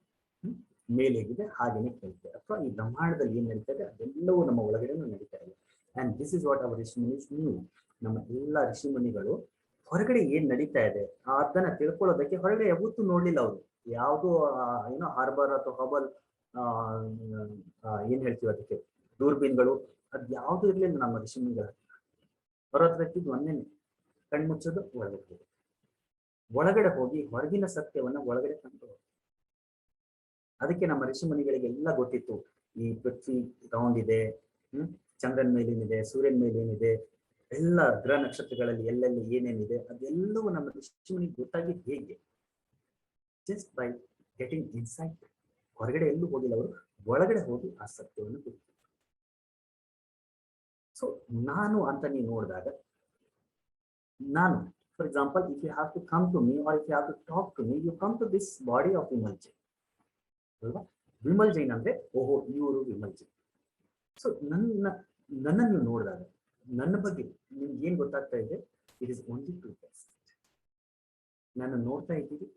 ಮೇಲೆ ಹೇಗಿದೆ ಹಾಗೇನೆ ಕೇಳ್ತಾರೆ. ಅಥವಾ ಈ ಬ್ರಹ್ಮಾಂಡದಲ್ಲಿ ಏನ್ ನಡೀತಾ ಇದೆ ಅದೆಲ್ಲವೂ ನಮ್ಮ ಒಳಗಡೆನೂ ನಡೀತಾ ಇದೆ. And this is what our rishimunis knew. ನಮ್ಮ ಎಲ್ಲ ಋಷಿಮುನಿಗಳು ಹೊರಗಡೆ ಏನ್ ನಡೀತಾ ಇದೆ ಅದನ್ನ ತಿಳ್ಕೊಳ್ಳೋದಕ್ಕೆ ಹೊರಗಡೆ ಯಾವತ್ತೂ ನೋಡ್ಲಿಲ್ಲ ಅವರು. ಯಾವುದು ಹಾರ್ಬರ್ ಅಥವಾ ಹಬಲ್ ಏನ್ ಹೇಳ್ತೀವಿ ಅದಕ್ಕೆ ದೂರ್ಬೀನ್ಗಳು ಅದ್ ಯಾವ್ದು ಇರ್ಲಿಲ್ಲ ನಮ್ಮ ಋಷಿಮುನಿಗಳ. ಹೊರ ಹತ್ರ ಇಟ್ಟಿದ್ದು ಒಂದೇನೆ, ಕಣ್ಮುಚ್ಚೋದು ಒಳಗಡೆ ಹೋಗಿ ಹೊರಗಿನ ಸತ್ಯವನ್ನ ಒಳಗಡೆ ತಂದು. ಅದಕ್ಕೆ ನಮ್ಮ ಋಷಿಮುನಿಗಳಿಗೆಲ್ಲ ಗೊತ್ತಿತ್ತು ಈ ಪೃಥ್ವಿ ರೌಂಡ್ ಇದೆ, ಚಂದ್ರನ ಮೇಲೇನಿದೆ, ಸೂರ್ಯನ ಮೇಲೇನಿದೆ, ಎಲ್ಲ ಗ್ರಹ ನಕ್ಷತ್ರಗಳಲ್ಲಿ ಎಲ್ಲೆಲ್ಲಿ ಏನೇನಿದೆ ಅದೆಲ್ಲವೂ ನಮ್ಮ ಋಷಿಮುನಿಗೆ ಗೊತ್ತಾಗಿದ್ದು ಹೇಗೆ? Just by getting insight. ಹೊರಗಡೆ ಎಲ್ಲೂ ಹೋಗಿಲ್ಲ ಅವರು, ಒಳಗಡೆ ಹೋಗಿ ಆ ಸತ್ಯವನ್ನು ಗೊತ್ತು. ಸೊ ನಾನು ಅಂತ ನೀವು ನೋಡಿದಾಗ, ನಾನು for example if you have to come to me or if you have to talk to me, you come to this body of Vimal Jain ಅಲ್ವಾ? ವಿಮಲ್ ಜೈನ್ ಅಂದ್ರೆ ಓಹೋ ಇವರು ವಿಮಲ್ ಜೈನ್. ಸೊ ನನ್ನನ್ನು ನೀವು ನೋಡಿದಾಗ ನನ್ನ ಬಗ್ಗೆ ನಿಮ್ಗೆ ಏನ್ ಗೊತ್ತಾಗ್ತಾ ಇದೆ? It is only two percent. ನಾನು ನೋಡ್ತಾ ಇದ್ದೀವಿ,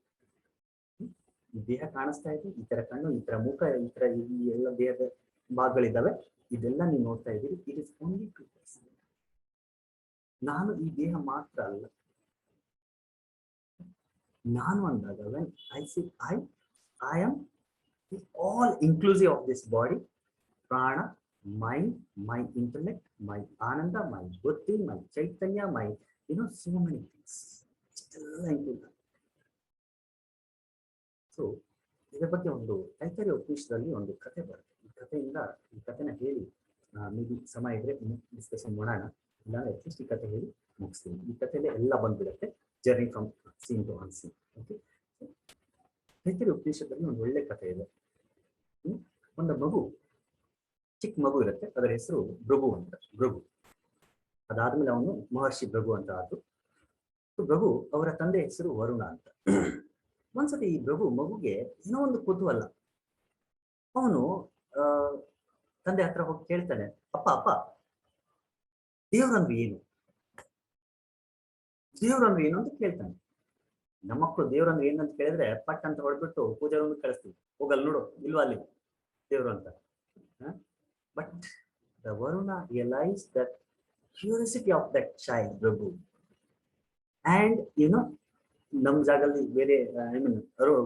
ಈ ದೇಹ ಕಾಣಿಸ್ತಾ ಇದೆ, ಈ ತರ ಕಣ್ಣು, ಈ ತರ ಮುಖ, ಈ ತರ ಈ ಎಲ್ಲ ದೇಹದ ಭಾಗಗಳಿದ್ದಾವೆ, ಇದೆಲ್ಲ ನೀವು ನೋಡ್ತಾ ಇದ್ದೀರಿ. It is only 2%. ನಾನು ಈ ದೇಹ ಮಾತ್ರ ಅಲ್ಲ. ನಾನು ಅಂದಾಗ when I say I am all inclusive of this body, prana, mind, my intellect, my ananda, my buddhi, my chaitanya, my so many things. Still include. So ಇದರ ಬಗ್ಗೆ ಒಂದು ತೈತರಿಯ ಉಪನಿಷದಲ್ಲಿ ಒಂದು ಕಥೆ ಬರುತ್ತೆ. ಈ ಕಥೆನ ಹೇಳಿ ಮೇ ಬಿ ಸಮಯ ಇದ್ರೆ ಡಿಸ್ಕಷನ್ ಮಾಡೋಣ. ಇಲ್ಲ ಅಟ್ಲೀಸ್ಟ್ ಈ ಕಥೆ ಹೇಳಿ ಮುಗಿಸ್ತೀನಿ. ಈ ಕಥೆಯಲ್ಲೇ ಎಲ್ಲ ಬಂದ್ಬಿಡುತ್ತೆ, journey from seen to unseen. Okay, Taittiriya ಉಪನಿಷದಲ್ಲಿ ಒಂದು ಒಳ್ಳೆ ಕಥೆ ಇದೆ. ಒಂದು ಮಗು, ಚಿಕ್ಕ ಮಗು ಇರುತ್ತೆ, ಅದರ ಹೆಸರು ಭೃಗು ಅಂತ. ಭೃಗು ಅದಾದ್ಮೇಲೆ ಅವನು ಮಹರ್ಷಿ ಭೃಗು ಅಂತ ಆದ್ರು. ಭೃಗು ಅವರ ತಂದೆ ಹೆಸರು ವರುಣ ಅಂತ. ಒಂದ್ಸತಿ ಈ ಮಗುಗೆ ಏನೋ ಒಂದು ಕುತೂಹಲ. ಅವನು ತಂದೆ ಹತ್ರ ಹೋಗಿ ಕೇಳ್ತಾನೆ, ಅಪ್ಪ ದೇವ್ರಂದ್ರೆ ಏನು? ದೇವ್ರಂದ್ರೆ ಏನು ಅಂತ ಕೇಳ್ತಾನೆ. ನಮ್ಮ ಮಕ್ಕಳು ದೇವ್ರಂದ್ರೆ ಏನು ಅಂತ ಕೇಳಿದ್ರೆ ಪಟ್ ಅಂತ ಹೊಡ್ಬಿಟ್ಟು ಪೂಜಾರ ಕಳಿಸ್ತೀವಿ, ಹೋಗಲ್ ನೋಡು ಇಲ್ವಾ ಅಲ್ಲಿ ದೇವ್ರು ಅಂತ. But the Varuna realise that curiosity of that child Bhrigu. And ನಮ್ ಜಾಗದಲ್ಲಿ ಬೇರೆ ಐ ಮೀನ್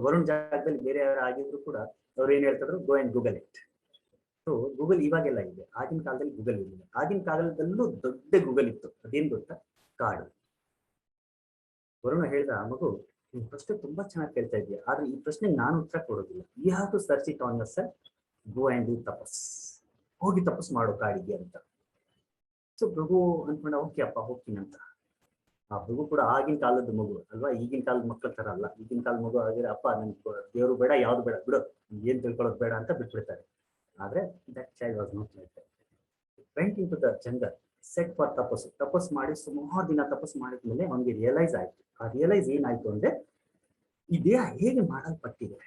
ವರುಣ್ ಜಾಗದಲ್ಲಿ ಬೇರೆ ಯಾರು ಆಗಿದ್ರು ಕೂಡ ಅವ್ರು ಏನ್ ಹೇಳ್ತಿದ್ರು, go and Google it. So Google ಇವಾಗೆಲ್ಲ ಇದೆ, ಆಗಿನ ಕಾಲದಲ್ಲಿ ಗೂಗಲ್ ಇರಲಿಲ್ಲ. ಆಗಿನ ಕಾಲದಲ್ಲೂ ದೊಡ್ಡ ಗೂಗಲ್ ಇತ್ತು. ಅದೇನ್ ಗೊತ್ತಾ? ಕಾಡು. ವರುಣ ಹೇಳ್ದ, ಆ ಮಗು ನೀನ್ ಪ್ರಶ್ನೆ ತುಂಬಾ ಚೆನ್ನಾಗಿ ಕೇಳ್ತಾ ಇದೆಯಾ, ಆದ್ರೆ ಈ ಪ್ರಶ್ನೆಗೆ ನಾನು ಉತ್ತರ ಕೊಡೋದಿಲ್ಲ. You have to search it on yourself. Go and do ತಪಸ್. ಹೋಗಿ ತಪಸ್ ಮಾಡು ಕಾಡಿಗೆ ಅಂತ. ಸೊ ಭೃಗು ಅನ್ಕೊಂಡ, ಓಕೆ ಅಪ್ಪ ಹೋಗ್ತೀನಿ ಅಂತ. ಆ ಮಗು ಕೂಡ ಆಗಿನ ಕಾಲದ ಮಗು ಅಲ್ವಾ, ಈಗಿನ ಕಾಲದ ಮಕ್ಕಳ ತರ ಅಲ್ಲ. ಈಗಿನ ಕಾಲದ ಮಗು ಆಗಿದ್ರೆ ಅಪ್ಪ ನನ್ಗೆ ದೇವ್ರು ಬೇಡ, ಯಾವ್ದು ಬೇಡ, ಬಿಡು, ಏನ್ ತಿಳ್ಕೊಳ್ಳೋದು ಬೇಡ ಅಂತ ಬಿಟ್ಬಿಡ್ತಾರೆ. ಆದ್ರೆ that child was not like that. Went into the jungle, set for ತಪಸ್ ಮಾಡಿ ಸುಮಾರು ದಿನ ತಪಸ್ ಮಾಡಿದ್ಮೇಲೆ ಅವನಿಗೆ ರಿಯಲೈಸ್ ಆಯ್ತು. ಆ ರಿಯಲೈಸ್ ಏನಾಯ್ತು ಅಂದ್ರೆ, ಈ ದೇಹ ಹೇಗೆ ಮಾಡಲ್ಪಟ್ಟಿದೆ.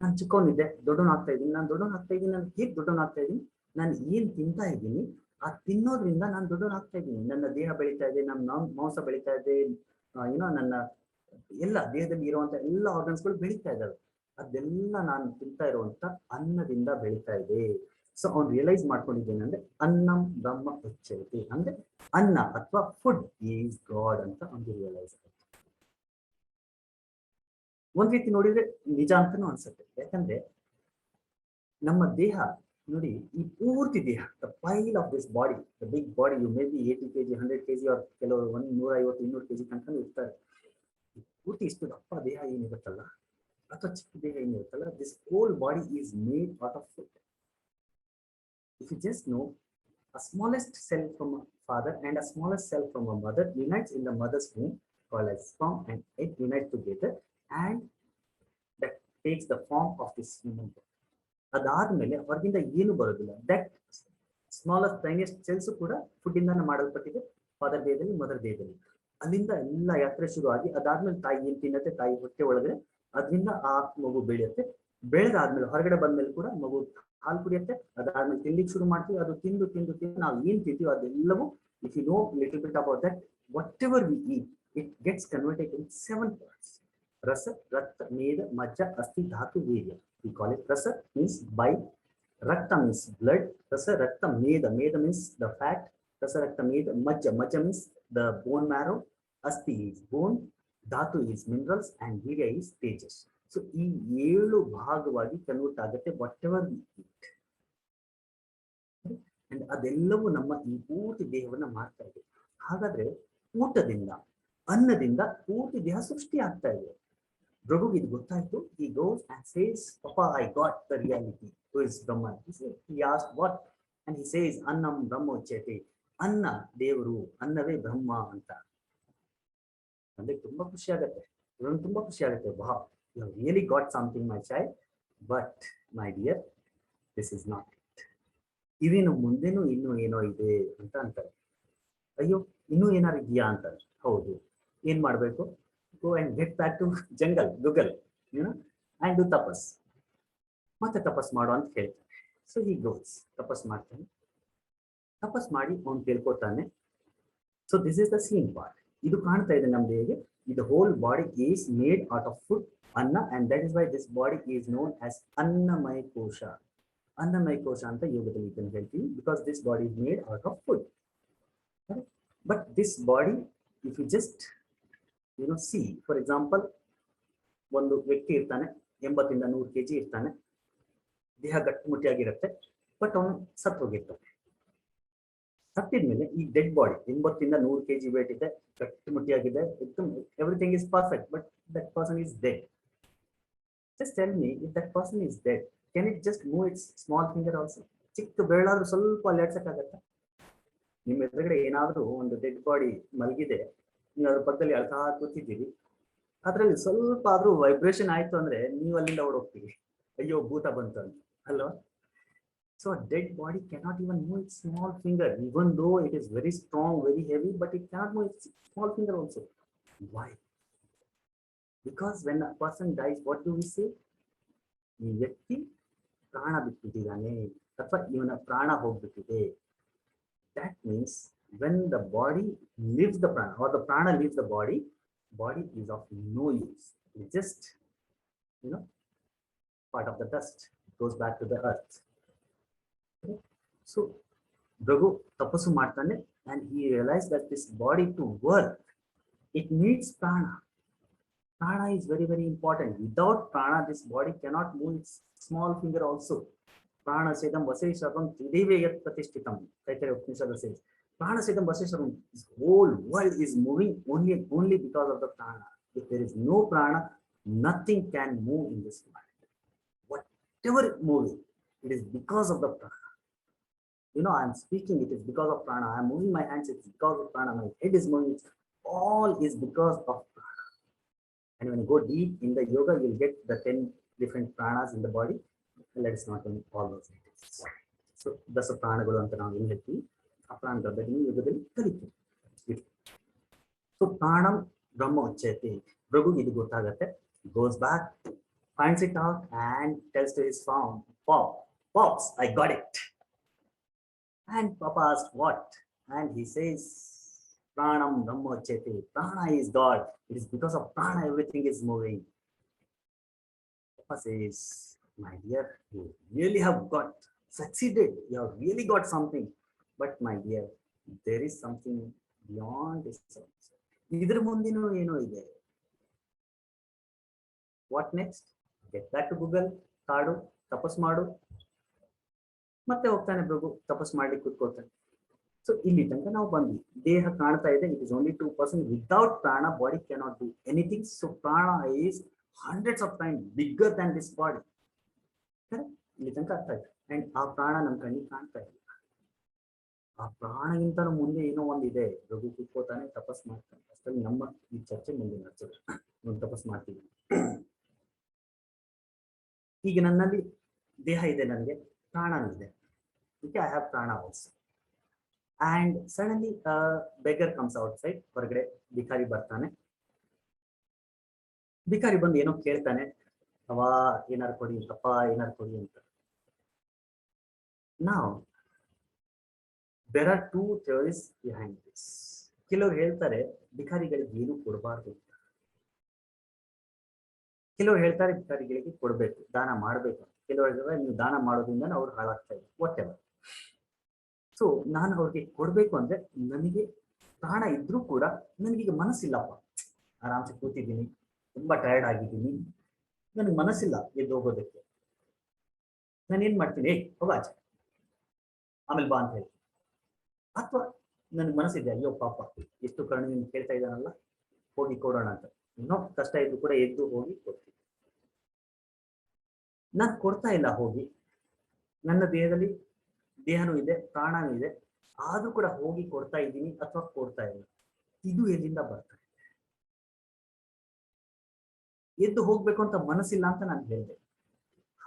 ನಾನು ಚಿಕ್ಕವನಿದ್ದೆ, ದೊಡ್ಡವನಾಗ್ತಾ ಇದ್ದೀನಿ, ನಾನು ಹೇಗೆ ದೊಡ್ಡವನಾಗ್ತಾ ಇದ್ದೀನಿ, ನಾನು ಏನ್ ತಿಂತಾ ಇದ್ದೀನಿ, ಆ ತಿನ್ನೋದ್ರಿಂದ ನಾನು ದೊಡ್ಡವನಾಗ್ತಾ ಇದ್ದೀನಿ. ನನ್ನ ದೇಹ ಬೆಳೀತಾ ಇದೆ, ನನ್ನ ಮಾಂಸ ಬೆಳೀತಾ ಇದೆ, ನನ್ನ ಎಲ್ಲ ದೇಹದಲ್ಲಿ ಇರುವಂತ ಎಲ್ಲ ಆರ್ಗನ್ಸ್ಗಳು ಬೆಳೀತಾ ಇದ್ದಾವೆ. ಅದೆಲ್ಲ ನಾನು ತಿಂತಾ ಇರುವಂತ ಅನ್ನದಿಂದ ಬೆಳೀತಾ ಇದೆ. ಸೊ ಅವ್ನು ರಿಯಲೈಸ್ ಮಾಡ್ಕೊಂಡಿದ್ದೇನೆ ಅಂದ್ರೆ ಅನ್ನಂ ಬ್ರಹ್ಮ ಉಚ್ಯತೆ, ಅಂದ್ರೆ ಅನ್ನ ಅಥವಾ ಫುಡ್ ಈಸ್ ಗಾಡ್ ಅಂತ ಅವ್ನಿಗೆ ರಿಯಲೈಸ್ ಆಯ್ತು. ಒಂದ್ ರೀತಿ ನೋಡಿದ್ರೆ ನಿಜ ಅಂತಾನು ಅನ್ಸುತ್ತೆ. ಯಾಕಂದ್ರೆ ನಮ್ಮ ದೇಹ ನೋಡಿ, ಈ ಪೂರ್ತಿ ದೇಹ, the pile of this body, the big body, you may be 80 kg 100 kg or ಕೆಲವರು 150-200 kg ತನಕ ಇರ್ತಾರೆ. ಪೂರ್ತಿ ಇಷ್ಟು ದಪ್ಪ ದೇಹ ಏನಿರುತ್ತಲ್ಲ ಅಥವಾ ಚಿಕ್ಕ ದೇಹ ಏನಿರುತ್ತಲ್ಲ, this whole body is made out of food. If you just know, a smallest cell from a father and a smallest cell from a mother unites in the mother's womb, called as sperm and egg unite together, and takes the form of this human body. ಅದಾದ್ಮೇಲೆ ಹೊರಗಿಂದ ಏನು ಬರೋದಿಲ್ಲ. That smallest tiniest cells ಕೂಡ food ಇಂದಾನೆ ಮಾಡಲ್ಪಟ್ಟಿದೆ father ದೇಹದಲ್ಲಿ mother ದೇಹದಲ್ಲಿ. ಅಲ್ಲಿಂದ ಎಲ್ಲ ಯಾತ್ರೆ ಶುರು ಆಗಿ ಅದಾದ್ಮೇಲೆ ತಾಯಿ ಏನ್ ತಿನ್ನತ್ತೆ, ತಾಯಿ ಹೊಟ್ಟೆ ಒಳಗಡೆ ಅದರಿಂದ ಆ ಮಗು ಬೆಳೆಯುತ್ತೆ. ಬೆಳೆದಾದ್ಮೇಲೆ ಹೊರಗಡೆ ಬಂದ್ಮೇಲೆ ಕೂಡ ಮಗು ಹಾಲು ಕುಡಿಯುತ್ತೆ. ಅದಾದ್ಮೇಲೆ ತಿನ್ಲಿಕ್ಕೆ ಶುರು ಮಾಡ್ತೀವಿ. ಅದು ತಿಂದು ತಿಂದು ತಿಂದು ನಾವು ಏನ್ ತಿಂತೀವಿ ಅದೆಲ್ಲವೂ, if you know little bit about that, whatever we eat it gets converted in 7 parts. Rasa, Rakta, Meda, Majja, Asti, Dhatu, Virya. We call it Rasa means bile, Rakta means blood, Rasa, Rakta, Meda. Meda means the fat, Rasa, Rakta, Meda, Majja. Majja means the bone marrow, Asti is bone, Dhatu is minerals, and Virya is tejas. So, ಈ 7 ಭಾಗವಾಗಿ convert ಆಗುತ್ತೆ whatever we eat. And ಅದೆಲ್ಲವೂ ನಮ್ಮ ಈ ಪೂರ್ತಿ ದೇಹವನ್ನ ಮಾಡ್ತಾ ಇದೆ. ಹಾಗಾದ್ರೆ ಊಟದಿಂದ, ಅನ್ನದಿಂದ ಪೂರ್ತಿ ದೇಹ ಸೃಷ್ಟಿ ಆಗ್ತಾ ಇದೆ. ಭೃಗುಗೆ ಇದು ಗೊತ್ತಾಯ್ತು. He goes and says, Papa, I got the reality. Who is Brahman? He asked what? And he says, Annam Brahmochyate. ಅನ್ನ ದೇವರು, ಅನ್ನವೇ ಬ್ರಹ್ಮ ಅಂತ. ಅಂದ್ರೆ ತುಂಬಾ ಖುಷಿ ಆಗುತ್ತೆ, ತುಂಬಾ ಖುಷಿ ಆಗುತ್ತೆ. ವಾಹ್, you have really got something, my child. But my dear, this is not it. ಇದೇನು ಮುಂದೆನೂ ಇನ್ನೂ ಏನೋ ಇದೆ ಅಂತ ಅಂತಾರೆ. ಅಯ್ಯೋ, ಇನ್ನೂ ಏನಾರು ಇದೆಯಾ ಅಂತಾರೆ. ಹೌದು. ಏನ್ ಮಾಡ್ಬೇಕು? Go and get back to jungle, Google, and do ತಪಸ್. ಮತ್ತೆ ತಪಸ್ ಮಾಡು ಅಂತ ಹೇಳ್ತಾನೆ. ಸೊ ಹಿ ಗೋಸ್, ತಪಸ್ ಮಾಡ್ತಾನೆ. ತಪಸ್ ಮಾಡಿ ಅವ್ನು ತಿಳ್ಕೊತಾನೆ. So this is the seen part. ಇದು ಕಾಣ್ತಾ ಇದೆ ನಮ್ದು ಹೇಗೆ ಇದು whole body is made out of food, anna, and that is why this body is known as Annamaya Kosha. Annamaya Kosha ಅಂತ ಯೋಗದಲ್ಲಿ ಇದನ್ನು ಹೇಳ್ತೀವಿ, because this body is made out of food. But this body, if you just see, for example, ಒಂದು ವ್ಯಕ್ತಿ ಇರ್ತಾನೆ, 80 ಇಂದ 100 kg ಇರ್ತಾನೆ, ದೇಹ ಗಟ್ಟಿಮುಟ್ಟಿಯಾಗಿರುತ್ತೆ, ಬಟ್ ಅವನು ಸತ್ತು ಹೋಗಿರ್ತಾನೆ. ಸತ್ತಿದ್ಮೇಲೆ ಈ ಡೆಡ್ ಬಾಡಿ 80 ಇಂದ 100 kg ವೇಟ್ ಇದೆ, ಗಟ್ಟಿಮುಟ್ಟಿಯಾಗಿದೆ, everything is perfect, but that person is dead. Just tell me, if that person is dead, can it just move its small finger also? ಚಿಕ್ಕ ಬೆರಳಾದ್ರೂ ಸ್ವಲ್ಪ ಅಲ್ಲಾಡ್ಸಕ್ಕಾಗತ್ತಾ? ನಿಮ್ಮ ಎದುರುಗಡೆ ಏನಾದ್ರೂ ಒಂದು ಡೆಡ್ ಬಾಡಿ ಮಲಗಿದೆ, ನೀವು ಅದ್ರ ಪಕ್ಕದಲ್ಲಿ ಅಳ್ತಾ ಕೂತಿದ್ದೀರಿ, ಅದ್ರಲ್ಲಿ ಸ್ವಲ್ಪ ಆದ್ರೂ ವೈಬ್ರೇಷನ್ ಆಯ್ತು ಅಂದ್ರೆ ನೀವು ಅಲ್ಲಿಂದ ಓಡೋಗ್ತೀವಿ, ಅಯ್ಯೋ ಭೂತ ಬಂತು ಅಂತ, ಅಲ್ವಾ? So dead body cannot even move its small finger, even though it is very strong, very heavy, but it cannot move its small finger also. Why? Because when a person dies, what do we say? ಈ ವ್ಯಕ್ತಿ ಪ್ರಾಣ ಬಿಟ್ಟಿದ್ದಾನೆ ಅಥವಾ ಇವನ ಪ್ರಾಣ ಹೋಗ್ಬಿಟ್ಟಿದೆ. That means when the body leaves the prana, or the prana leaves the body, body is of no use. It's just, part of the dust. It goes back to the earth. Okay? So, Bhrigu tapassu ಮಾಡ್ತಾನೆ, and he realized that this body to work, it needs prana. Prana is very, very important. Without prana, this body cannot move its small finger also. Prana sedam vaseshavam tridive yat pratishtitam. Taittiriya Upanishad says, Prana sedam vaseshavam, this whole world is moving only because of the prana. If there is no prana, nothing can move in this world. Whatever is moving, it is because of the prana. I am speaking, it is because of prana. I am moving my hands, it's because of prana. My head is moving, all is because of prana. And when you go deep in the yoga, you'll get the 10 different pranas in the body. Let us not in all those details. So ದಸ ಪ್ರಾಣಗಳು ಅಂತ ನಾವು ಏನು ಹೇಳ್ತೀವಿ, ಆ ಪ್ರಾಣಗಳ ಬಗ್ಗೆ ಯೋಗದಲ್ಲಿ ಕಲಿತೀವಿ. So ಪ್ರಾಣಂ ಬ್ರಹ್ಮೋಚ್ಯತೆ. ಭೃಗುಗೆ ಇದು ಗೊತ್ತಾಗತ್ತೆ. Goes back, finds it out, and tells to his farm, Pops, I got it. And Papa asked what? And he says, Pranam Brahmochyate. Prana is God. It is because of prana everything is moving. Papa says, my dear, you really have succeeded. You have really got something. But my dear, there is something beyond this. Idra mundinu eno ide. What next? Get back to Google, ಕಾಡು, ತಪಸ್ ಮಾಡು. ಮತ್ತೆ ಹೋಗ್ತಾನೆ ಭೃಗು, ತಪಸ್ ಮಾಡ್ಲಿಕ್ಕೆ ಕೂತ್ಕೊಳ್ತಾನೆ. So ಇಲ್ಲಿ ತನಕ ನಾವು ಬಂದ್ವಿ. ದೇಹ ಕಾಣ್ತಾ ಇದೆ, ಇಟ್ ಇಸ್ ಓನ್ಲಿ 2%. ವಿದೌಟ್ ಪ್ರಾಣ body cannot do anything. So ಪ್ರಾಣ is hundreds of times bigger than this body. ಇಲ್ಲಿ ತನಕ ಅರ್ಥ ಆಯ್ತು. ಅಂಡ್ ಆ ಪ್ರಾಣ ನಮ್ಮ ಕಣ್ಣಿಗೆ ಕಾಣ್ತಾ ಇಲ್ಲ. ಆ ಪ್ರಾಣಗಿಂತ ಮುಂದೆ ಏನೋ ಒಂದಿದೆ. ಭೃಗು ಕೂತ್ಕೋತಾನೆ, ತಪಸ್ ಮಾಡ್ತಾನೆ. ಅಷ್ಟರಲ್ಲಿ ನಮ್ಮ ಈ ಚರ್ಚೆ ಮುಂದೆ ನಡೆಸಿದ್ರೆ ಒಂದು ತಪಸ್ ಮಾಡ್ತೀವಿ. ಈಗ ನನ್ನಲ್ಲಿ ದೇಹ ಇದೆ, ನನಗೆ ಪ್ರಾಣನೂ ಇದೆ. ಓಕೆ, ಐ ಹ್ಯಾವ್ ಪ್ರಾಣ also. And suddenly beggar comes out side, ಹೊರಗಡೆ ಭಿಕಾರಿ ಬರ್ತಾನೆ. ಭಿಕಾರಿ ಬಂದು ಏನೋ ಕೇಳ್ತಾನೆ, ಅವ ಏನಾರು ಕೊಡಿ, ಅಪ್ಪ ಏನಾರು ಕೊಡಿ ಅಂತ. ನಾವು there are two theories behind this. ಕೆಲವರು ಹೇಳ್ತಾರೆ ಭಿಕಾರಿಗಳಿಗೆ ಏನು ಕೊಡಬಾರ್ದು, ಕೆಲವರು ಹೇಳ್ತಾರೆ ಭಿಕಾರಿಗಳಿಗೆ ಕೊಡಬೇಕು, ದಾನ ಮಾಡಬೇಕು. ಕೆಲವರು ಹೇಳ್ತಾರೆ ನೀವು ದಾನ ಮಾಡೋದ್ರಿಂದ ಅವ್ರು ಹಾಳಾಗ್ತಾ ಇದೆ, ವಾಟ್ ಎವರ್. ಸೊ ನಾನು ಅವ್ರಿಗೆ ಕೊಡಬೇಕು ಅಂದ್ರೆ ನನಗೆ ಪ್ರಾಣ ಇದ್ರೂ ಕೂಡ ನನಗೀಗ ಮನಸ್ಸಿಲ್ಲಪ್ಪ, ಆರಾಮ್ಸೆ ಕೂತಿದ್ದೀನಿ, ತುಂಬಾ ಟಯರ್ಡ್ ಆಗಿದ್ದೀನಿ, ನನಗೆ ಮನಸ್ಸಿಲ್ಲ ಎದ್ದು ಹೋಗೋದಕ್ಕೆ. ನಾನು ಏನ್ ಮಾಡ್ತೀನಿ, ಹೋಗ ಆಚೆ, ಆಮೇಲೆ ಬಾ ಅಂತ ಹೇಳಿ. ಅಥವಾ ನನ್ಗೆ ಮನಸ್ಸಿದೆ, ಅಯ್ಯೋ ಪಾಪ ಎಷ್ಟು ಕರುಣೆಯಿಂದ ಕೇಳ್ತಾ ಇದ್ದಾನಲ್ಲ, ಹೋಗಿ ಕೊಡೋಣ ಅಂತ. ಇನ್ನೂ ಕಷ್ಟ ಇದ್ದು ಕೂಡ ಎದ್ದು ಹೋಗಿ ಕೊಡ್ತೀನಿ. ನಾನು ಕೊಡ್ತಾ ಇಲ್ಲ ಹೋಗಿ, ನನ್ನ ದೇಹದಲ್ಲಿ ದೇಹನೂ ಇದೆ, ಪ್ರಾಣನೂ ಇದೆ, ಆದ್ರೂ ಕೂಡ ಹೋಗಿ ಕೊಡ್ತಾ ಇದ್ದೀನಿ ಅಥವಾ ಕೊಡ್ತಾ ಇಲ್ಲ. ಇದು ಎಲ್ಲಿಂದ ಬರ್ತದೆ? ಎದ್ದು ಹೋಗ್ಬೇಕು ಅಂತ ಮನಸ್ಸಿಲ್ಲ ಅಂತ ನಾನು ಹೇಳಿದೆ.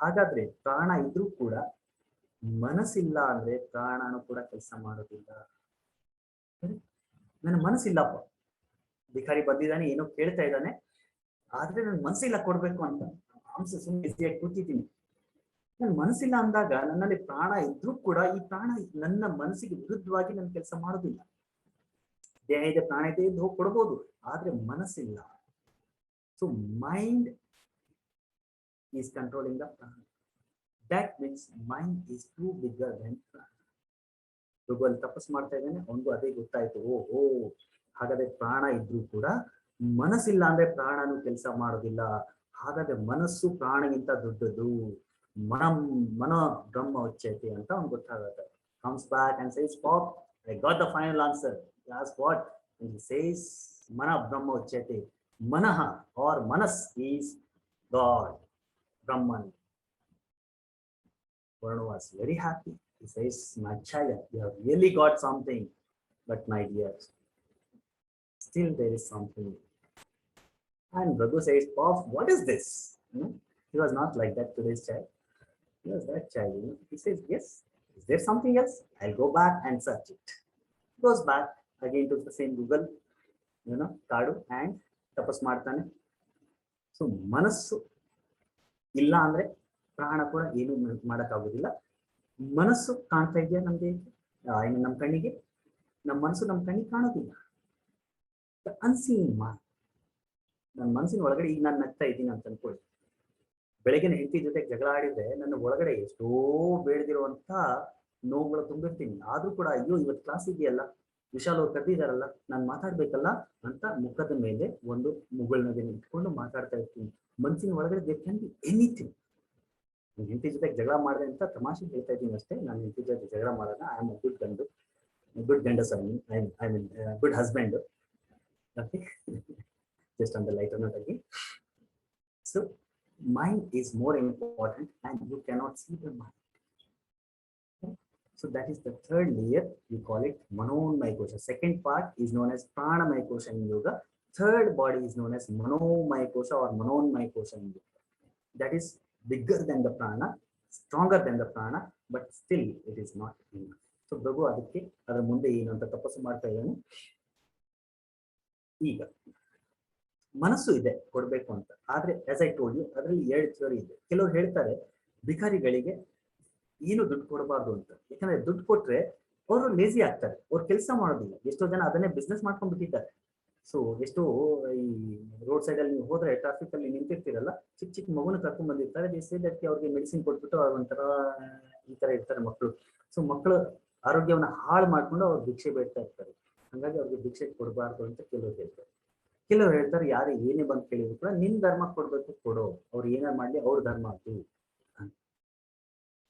ಹಾಗಾದ್ರೆ ಪ್ರಾಣ ಇದ್ರೂ ಕೂಡ ಮನಸ್ಸಿಲ್ಲ ಅಂದ್ರೆ ಪ್ರಾಣನು ಕೂಡ ಕೆಲಸ ಮಾಡೋದಿಲ್ಲ. ನನ್ನ ಮನಸ್ಸಿಲ್ಲಪ್ಪ, ಭಿಕಾರಿ ಬಂದಿದ್ದಾನೆ, ಏನೋ ಕೇಳ್ತಾ ಇದ್ದಾನೆ, ಆದ್ರೆ ನನ್ ಮನಸ್ಸಿಲ್ಲ ಕೊಡ್ಬೇಕು ಅಂತ, ಅಂಶ ಸುಮ್ಮನೆ ಕೂತಿದ್ದೀನಿ. ನನ್ ಮನಸ್ಸಿಲ್ಲ ಅಂದಾಗ ನನ್ನಲ್ಲಿ ಪ್ರಾಣ ಇದ್ರೂ ಕೂಡ ಈ ಪ್ರಾಣ ನನ್ನ ಮನಸ್ಸಿಗೆ ವಿರುದ್ಧವಾಗಿ ನನ್ನ ಕೆಲಸ ಮಾಡೋದಿಲ್ಲ. ದೇಹ ಇದೆ, ಪ್ರಾಣ ಇದೆ, ಎದ್ದು ಹೋಗಿ ಕೊಡ್ಬೋದು, ಆದ್ರೆ ಮನಸ್ಸಿಲ್ಲ. So mind is controlling the prana. That means mind is too bigger than prana. ಅಲ್ಲಿ ತಪಸ್ ಮಾಡ್ತಾ ಇದ್ದಾನೆ, ಅವನಿಗೂ ಅದೇ ಗೊತ್ತಾಯ್ತು. ಓ ಹಾಗಾದ್ರೆ ಪ್ರಾಣ ಇದ್ರೂ ಕೂಡ ಮನಸ್ಸಿಲ್ಲ ಅಂದ್ರೆ ಪ್ರಾಣನು ಕೆಲಸ ಮಾಡೋದಿಲ್ಲ. ಹಾಗಾದ್ರೆ ಮನಸ್ಸು ಪ್ರಾಣಗಿಂತ ದೊಡ್ಡದು. ಮನೋ ಬ್ರಹ್ಮ ಉಚ್ಯತೆ ಅಂತ ಅವ್ನು ಗೊತ್ತಾಗುತ್ತೆ. Comes back and says, Pop, I got the final answer. He asks what? And he says, Mana Brahma Uchyate. Manaha or Manas is God, Brahman. Varuna was very happy. He says, my child, you have really got something. But my dear, still there is something. And Raghu says, Pop, what is this? He was not like that today's child. He was that child. He says, yes, is there something else? I'll go back and search it. Goes back again to the same Google, Kadu, and tapas ಮಾಡ್ತಾನೆ. So ಮನಸ್ಸು ಇಲ್ಲ ಅಂದ್ರೆ ಪ್ರಾಣ ಕೂಡ ಏನು ಮಾಡಕ್ಕಾಗೋದಿಲ್ಲ. ಮನಸ್ಸು ಕಾಣ್ತಾ ಇದೆಯಾ ನಮ್ಗೆ, ನಮ್ಮ ಕಣ್ಣಿಗೆ? ನಮ್ಮ ಮನಸ್ಸು ನಮ್ಮ ಕಣ್ಣಿಗೆ ಕಾಣೋದಿಲ್ಲ. ಅನ್ಸೀನ್ ಮೈಂಡ್, ನನ್ನ ಮನಸ್ಸಿನ ಒಳಗಡೆ ಈಗ ನಾನು ನಗ್ತಾ ಇದ್ದೀನಿ ಅಂತ ಅನ್ಕೊಳ್ಳಿ. ಬೆಳಗ್ಗೆ ಹೆಂಡತಿ ಜೊತೆ ಜಗಳ ಆಡಿದ್ರೆ ನನ್ನ ಒಳಗಡೆ ಎಷ್ಟೋ ಬೇಡದಿರುವಂತ ನೋವುಗಳು ತುಂಬಿರ್ತೀನಿ. ಆದ್ರೂ ಕೂಡ ಅಯ್ಯೋ ಇವತ್ತು ಕ್ಲಾಸ್ ಇದೆಯಲ್ಲ, ವಿಶಾಲ್ ಅವ್ರು ಕರೆದಿದಾರಲ್ಲ, ನಾನು ಮಾತಾಡ್ಬೇಕಲ್ಲ ಅಂತ ಮುಖದ ಮೇಲೆ ಒಂದು ಮುಗುಳ್ನಗೆ ಇಟ್ಕೊಂಡು ಮಾತಾಡ್ತಾ ಇರ್ತೀನಿ. ಮನಸ್ಸಿನ ಒಳಗಡೆ ದೇರ್ ಕ್ಯಾನ್ ಬಿ ಎನಿಥಿಂಗ್. ನನ್ನ ಹೆಂಡತಿ ಜೊತೆ ಜಗಳ ಮಾಡಿದೆ ಅಂತ ತಮಾಷೆ ಹೇಳ್ತಾ ಇದ್ದೀನಿ ಅಷ್ಟೇ. ನಾನು ಹೆಂಡತಿ ಜೊತೆ ಜಗಳ ಮಾಡೋಣ, ಐ ಆಮ್ ಗುಡ್ ಗಂಡಸ್, I mean good husband. Okay, just on the lighter note again. So mind is more important and you cannot see the mind. Okay? So that is the third layer. We call it Manomaya Kosha. Second part is known as Pranamaya Kosha in yoga. Third body is known as Manomaya Kosha or Manomaya Kosha in yoga. That is bigger than the prana, stronger than the prana, but still it is not enough. So Prabhu ಅದಕ್ಕೆ ಅದರ ಮುಂದೆ ಏನು ಅಂತ ತಪಸ್ಸು ಮಾಡ್ತಾ ಇದ್ದಾನೆ. ಈಗ ಮನಸ್ಸು ಇದೆ ಕೊಡ್ಬೇಕು ಅಂತ, ಆದ್ರೆ ಆಸ್ ಐ ಟೋಲ್ಡ್ ಯು ಅದರಲ್ಲಿ 2 ಥಿಯರಿ ಇದೆ. ಕೆಲವರು ಹೇಳ್ತಾರೆ ಭಿಕಾರಿಗಳಿಗೆ ಏನು ದುಡ್ಡು ಕೊಡಬಾರ್ದು ಅಂತ, ಯಾಕಂದ್ರೆ ದುಡ್ಡು ಕೊಟ್ರೆ ಅವರು ಲೇಜಿ ಆಗ್ತಾರೆ, ಅವ್ರು ಕೆಲಸ ಮಾಡೋದಿಲ್ಲ. ಎಷ್ಟೋ ಜನ ಅದನ್ನೇ ಬಿಸ್ನೆಸ್ ಮಾಡ್ಕೊಂಡು ಬಿಟ್ಟಿದ್ದಾರೆ. ಸೊ ಎಷ್ಟೋ ಈ ರೋಡ್ ಸೈಡ್ ಅಲ್ಲಿ ನೀವು ಹೋದ್ರೆ ಟ್ರಾಫಿಕ್ ಅಲ್ಲಿ ನಿಂತಿರ್ತೀರಲ್ಲ, ಚಿಕ್ಕ ಮಗುನ ಕರ್ಕೊಂಡ್ ಬಂದಿರ್ತಾರೆ. ಅದಕ್ಕೆ ಅವ್ರಿಗೆ ಮೆಡಿಸಿನ್ ಕೊಟ್ಬಿಟ್ಟು ಒಂಥರ ಈ ತರ ಇರ್ತಾರೆ ಮಕ್ಕಳು. ಸೊ ಮಕ್ಕಳು ಆರೋಗ್ಯವನ್ನ ಹಾಳು ಮಾಡ್ಕೊಂಡು ಅವ್ರು ಭಿಕ್ಷೆ ಬೇಡ್ತಾ ಇರ್ತಾರೆ. ಹಂಗಾಗಿ ಅವ್ರಿಗೆ ಭಿಕ್ಷೆ ಕೊಡಬಾರ್ದು ಅಂತ ಕೆಲವರು ಹೇಳ್ತಾರೆ. ಕೆಲವರು ಹೇಳ್ತಾರೆ ಯಾರು ಏನೇ ಬಂದು ಕೇಳಿದ್ರು ಕೂಡ ನಿನ್ ಧರ್ಮ ಕೊಡ್ಬೇಕು, ಕೊಡೋ, ಅವ್ರು ಏನಾರು ಮಾಡ್ಲಿ ಅವ್ರ ಧರ್ಮ ಅದು.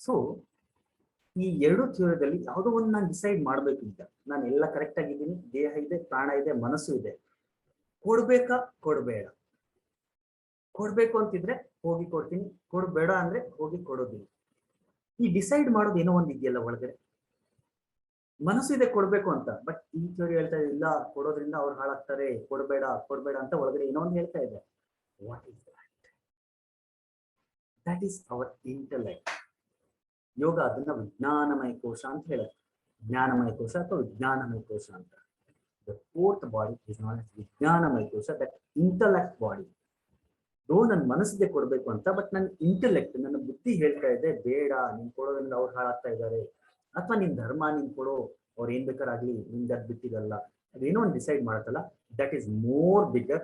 ಸೊ ಈ 2 ಥಿಯರಿದಲ್ಲಿ ಯಾವುದೋ ಒಂದು ನಾನು ಡಿಸೈಡ್ ಮಾಡ್ಬೇಕು. ಈಗ ನಾನು ಎಲ್ಲ ಕರೆಕ್ಟ್ ಆಗಿದ್ದೀನಿ, ದೇಹ ಇದೆ, ಪ್ರಾಣ ಇದೆ, ಮನಸ್ಸು ಇದೆ. ಕೊಡ್ಬೇಕಾ ಕೊಡ್ಬೇಡ? ಕೊಡ್ಬೇಕು ಅಂತಿದ್ರೆ ಹೋಗಿ ಕೊಡ್ತೀನಿ, ಕೊಡ್ಬೇಡ ಅಂದ್ರೆ ಹೋಗಿ ಕೊಡೋದಿಲ್ಲ. ಈ ಡಿಸೈಡ್ ಮಾಡೋದು ಏನೋ ಒಂದು ಇದೆಯಲ್ಲ ಒಳಗಡೆ. ಮನಸ್ಸು ಇದೆ ಕೊಡ್ಬೇಕು ಅಂತ, ಬಟ್ ಈ ಥಿಯರಿ ಹೇಳ್ತಾ ಇಲ್ಲ ಕೊಡೋದ್ರಿಂದ ಅವ್ರು ಹಾಳಾಗ್ತಾರೆ, ಕೊಡ್ಬೇಡ ಅಂತ ಒಳಗಡೆ ಏನೋ ಒಂದು ಹೇಳ್ತಾ ಇದೆ. What is that? That is our intellect. ಯೋಗ ಅದನ್ನ ವಿಜ್ಞಾನಮಯ ಕೋಶ ಅಂತ ಹೇಳುತ್ತೆ. ಜ್ಞಾನಮಯ ಕೋಶ ಅಥವಾ ವಿಜ್ಞಾನಮಯ ಕೋಶ ಅಂತ. The fourth body is known as ವಿಜ್ಞಾನಮಯ ಕೋಶ, that intellect body. ನನ್ನ ಮನಸ್ಸಿಗೆ ಕೊಡ್ಬೇಕು ಅಂತ, ಬಟ್ ನನ್ನ ಇಂಟೆಲೆಕ್ಟ್, ನನ್ನ ಬುದ್ಧಿ ಹೇಳ್ತಾ ಇದೆ ಬೇಡ, ನೀನ್ ಕೊಡೋದ್ರಿಂದ ಅವ್ರು ಹಾಳಾಗ್ತಾ ಇದ್ದಾರೆ, ಅಥವಾ ನಿನ್ ಧರ್ಮ ನೀನ್ ಕೊಡೋ, ಅವ್ರು ಏನ್ ಬೇಕಾರಾಗ್ಲಿ ನಿಮ್ಗೆ ಅದ್ ಬಿಟ್ಟಿರಲ್ಲ, ಅದೇನೋ ಒಂದು ಡಿಸೈಡ್ ಮಾಡುತ್ತಲ್ಲ, that is more bigger,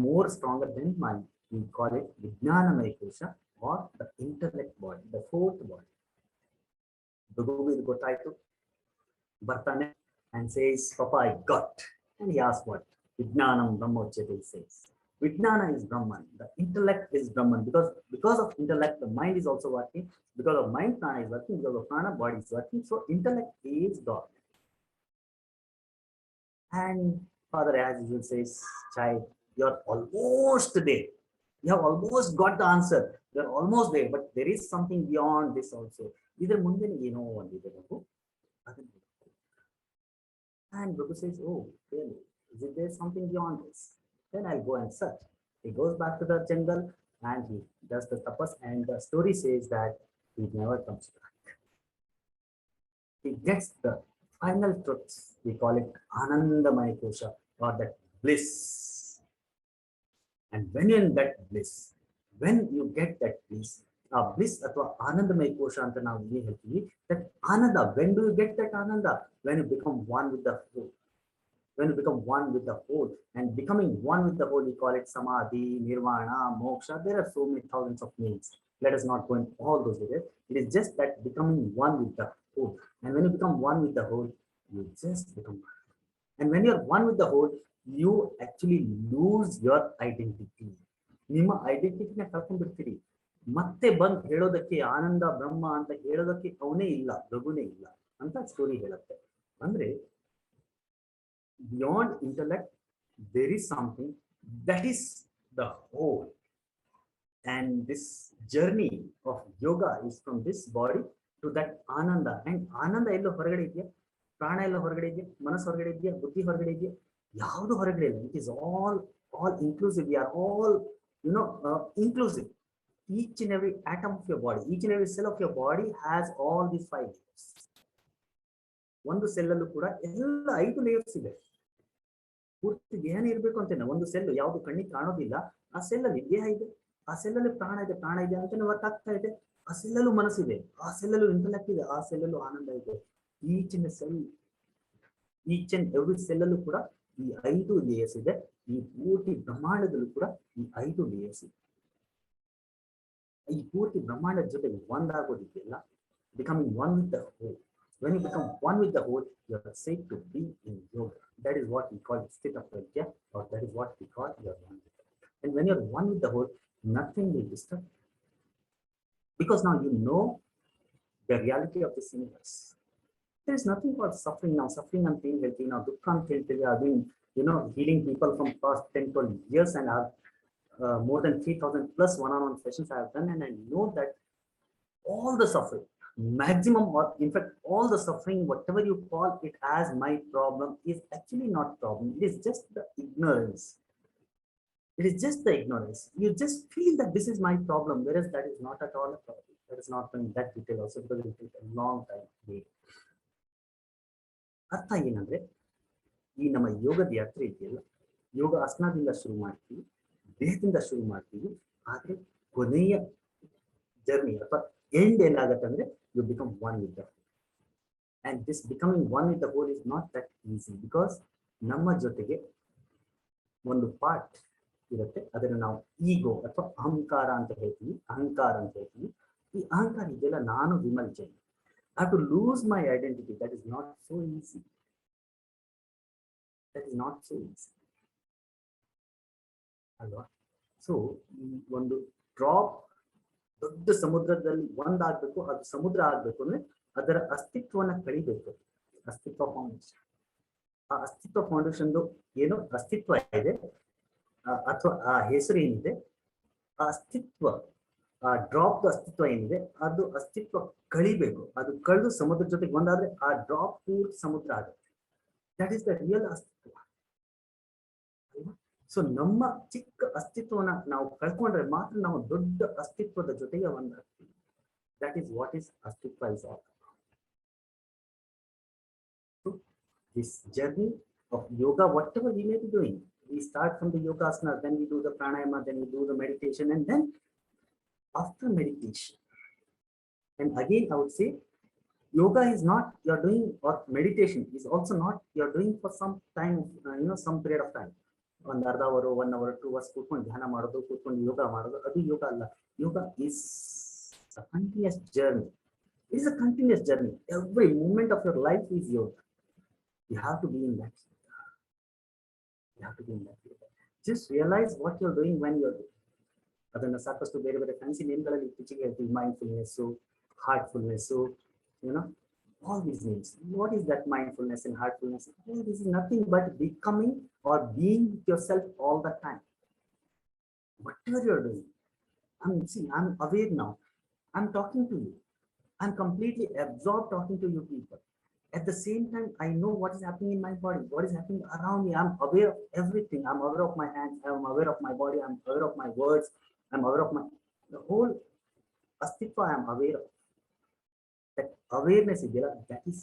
more stronger then mind. We call it Vijnanamaya Kosha or the intellect body, the fourth body. Bhrigu ಇದು ಗೊತ್ತಾಯ್ತು, ಬರ್ತಾನೆ and says, Papa, I got. And he asks what? Vijnanam Brahmochyate says. Vijnana is Brahman, the intellect is Brahman, because of intellect the mind is also working, because of mind prana is working, because of prana body is working, so intellect is God. And Father as usual says, child, you are almost there. You have almost got the answer. You are almost there, but there is something beyond this also. Either ಮುಂದೆ ಏನೋ ಒಂದಿದೆ Bhrigu, ಅದನ್ನ. And Bhrigu says, oh, really? Is there something beyond this? Then I'll go and search. He goes back to the jungle and he does the tapas, and the story says that he never comes back. He gets the final truths. We call it Anandamaya Kosha, or that bliss. And when you're in that bliss, when you get that bliss ಅಥವಾ ಆನಂದಮಯ ಕೋಶ ಅಂತ ನಾವು ಏನ್ ಹೇಳ್ತೀವಿ, that Ananda, when do you get that Ananda? When you become one with the whole. When you become one with the whole, and becoming one with the whole, we call it samadhi, nirvana, moksha. There are so many thousands of names. Let us not go in all those areas. It is just that becoming one with the whole. And when you become one with the whole, you just become one. And when you are one with the whole, you actually lose your identity. ನಿಮ್ಮ ಐಡೆಂಟಿಟಿನ ಕಳ್ಕೊಂಡ್ಬಿಡ್ತೀರಿ. ಮತ್ತೆ ಬಂದು ಹೇಳೋದಕ್ಕೆ ಆನಂದ ಬ್ರಹ್ಮ ಅಂತ ಹೇಳೋದಕ್ಕೆ ಅವನೇ ಇಲ್ಲ, ರಘುನೇ ಇಲ್ಲ ಅಂತ ಸ್ಟೋರಿ ಹೇಳುತ್ತೆ. ಅಂದ್ರೆ beyond intellect there is something that is the whole, and this journey of yoga is from this body to that ananda. And ananda ಎಲ್ಲೋ ಹೊರಗಡೆ ಇದೆಯಾ, ಪ್ರಾಣ ಎಲ್ಲ ಹೊರಗಡೆ ಇದೆಯಾ, ಮನಸ್ಸು ಹೊರಗಡೆ ಇದೆಯಾ, ಬುದ್ಧಿ ಹೊರಗಡೆ ಇದೆಯಾ, ಯಾವುದು ಹೊರಗಡೆ ಇಲ್ಲ. It is all inclusive. We are all inclusive. Each and every atom of your body, each and every cell of your body has all these 5 layers. ಒಂದು ಸೆಲ್ ಅಲ್ಲೂ ಕೂಡ ಎಲ್ಲ 5 ಲೇಯರ್ಸ್ ಇದೆ. ಪೂರ್ತಿ ದೇಹನೇ ಇರ್ಬೇಕು ಅಂತೇನೆ. ಒಂದು ಸೆಲ್ ಯಾವುದು ಕಣ್ಣಿಗೆ ಕಾಣೋದಿಲ್ಲ, ಆ ಸೆಲ್ ಅಲ್ಲಿ ದೇಹ ಇದೆ, ಆ ಸೆಲ್ ಅಲ್ಲಿ ಪ್ರಾಣ ಇದೆ ಅಂತಾನೆ ವರ್ಕ್ ಆಗ್ತಾ ಇದೆ. ಆ ಸೆಲ್ ಅಲ್ಲೂ ಮನಸ್ಸಿದೆ, ಆ ಸೆಲ್ ಅಲ್ಲೂ ಇಂಟೆಲೆಕ್ಟ್ ಇದೆ, ಆ ಸೆಲ್ ಅಲ್ಲೂ ಆನಂದ ಇದೆ. ಈಚ್ ಅಂಡ್ ಎವ್ರಿ ಸೆಲ್ ಅಲ್ಲೂ ಕೂಡ ಈ 5 ಲೇಯರ್ಸ್ ಇದೆ. ಈ ಪೂರ್ತಿ ಬ್ರಹ್ಮಾಂಡದಲ್ಲೂ ಕೂಡ ಈ 5 ಲೇಯರ್ಸ್ ಇದೆ. ಈ ಪೂರ್ತಿ ಬ್ರಹ್ಮಾಂಡದ ಜೊತೆಗೆ ಒಂದಾಗೋದಿದೆಯಲ್ಲ, becoming one with the whole. When you become one with the whole, you are said to be in yoga. That is what we call state of prajna, or that is what we call your one with the whole. And when you are one with the whole, nothing will disturb, because now you know the reality of this universe. There is nothing called suffering now. Suffering and pain will be now. Dukkha and pain. I've been healing people from past 10-12 years, and I've more than 3,000 plus one-on-one sessions I have done, and I know that all the suffering, maximum, or in fact all the suffering, whatever you call it as my problem, is actually not problem. It is just the ignorance. It is just the ignorance. You just feel that this is my problem, whereas that is not at all a problem. That is not in that detail also, because it will take a long time. ಅರ್ಥ ಏನಂದ್ರೆ, ಈ ನಮ್ಮ ಯೋಗದ ಯಾತ್ರೆ ಇದೆಯಲ್ಲ, ಯೋಗ ಆಸನದಿಂದ ಶುರು ಮಾಡ್ತೀವಿ, ದೇಹದಿಂದ ಶುರು ಮಾಡ್ತೀವಿ, ಆದ್ರೆ ಕೊನೆಯ ಜರ್ನಿ ಅಥವಾ ಎಂಡ್ ಏನಾಗತ್ತೆ ಅಂದ್ರೆ, you become one with the whole. And this becoming one with the whole is not that easy, because ನಮ್ಮ ಜೊತೆಗೆ ಒಂದು ಪಾರ್ಟ್ ಇರುತ್ತೆ, ಅದನ್ನು ನಾವು ಈಗೋ ಅಥವಾ ಅಹಂಕಾರ ಅಂತ ಹೇಳ್ತೀವಿ. ಈ ಅಹಂಕಾರ ಇದೆಲ್ಲ ನಾನು Vimal Jain. I have to lose my identity. That is not so easy. ಅಲ್ವಾ? ಸೊ ಈ ಒಂದು ಡ್ರಾಪ್ ದೊಡ್ಡ ಸಮುದ್ರದಲ್ಲಿ ಒಂದಾಗಬೇಕು, ಅದು ಸಮುದ್ರ ಆಗಬೇಕು ಅಂದ್ರೆ ಅದರ ಅಸ್ತಿತ್ವನ ಕಳಿಬೇಕು. ಅಸ್ತಿತ್ವ ಫೌಂಡೇಶನ್. ಆ ಅಸ್ತಿತ್ವ ಫೌಂಡೇಶನ್ ಏನೋ ಅಸ್ತಿತ್ವ ಇದೆ, ಅಥವಾ ಆ ಹೆಸರು ಏನಿದೆ, ಆ ಅಸ್ತಿತ್ವ, ಆ ಡ್ರಾಪ್ ಅಸ್ತಿತ್ವ ಏನಿದೆ, ಅದು ಅಸ್ತಿತ್ವ ಕಳಿಬೇಕು. ಅದು ಕಳೆದು ಸಮುದ್ರ ಜೊತೆಗೆ ಒಂದಾದ್ರೆ ಆ ಡ್ರಾಪ್ ಪೂರ್ತಿ ಸಮುದ್ರ ಆಗುತ್ತೆ. ದಟ್ ಈಸ್ ದ ರಿಯಲ್ ಅಸ್ತಿತ್ವ. ಸೊ ನಮ್ಮ ಚಿಕ್ಕ ಅಸ್ತಿತ್ವನ ನಾವು ಕಳ್ಕೊಂಡ್ರೆ ಮಾತ್ರ ನಾವು ದೊಡ್ಡ ಅಸ್ತಿತ್ವದ ಜೊತೆಗೆ ಒಂದಾಗ್ತೀವಿ. ದಟ್ ಈಸ್ ವಾಟ್ ಈಸ್ ಅಸ್ತಿತ್ವ is all. This journey of yoga, whatever we may be doing, we start from the yoga asana, then we do the pranayama, then we do the meditation, and then after meditation, and again I would say yoga is not you're doing, or meditation is also not you're doing for some time, some period of time, 1 hour, 1 hour, 2 hours ಕೂತ್ಕೊಂಡು ಧ್ಯಾನ ಮಾಡೋದು, ಕೂತ್ಕೊಂಡು ಯೋಗ ಮಾಡೋದು, ಅದು ಯೋಗ ಅಲ್ಲ. ಯೋಗ is a continuous journey. It is a continuous journey. Every moment of your life is yoga. You have to be in that. You have to be in that. Just realize what you're doing when you're doing. ಅದನ್ನ ಸಾಕಷ್ಟು ಬೇರೆ ಬೇರೆ fancy ನೇಮ್ಗಳಲ್ಲಿ ಇತ್ತೀಚೆಗೆ ಹೇಳ್ತೀವಿ. Mindfulness, Heartfulness, all these names. What is that mindfulness and heartfulness? This is nothing but becoming or being yourself all the time. Whatever you're doing, I'm aware now. I'm talking to you. I'm completely absorbed talking to you people. At the same time, I know what is happening in my body, what is happening around me. I'm aware of everything. I'm aware of my hands. I'm aware of my body. I'm aware of my words. I'm aware of the whole astitva. I'm aware of that awareness. That is,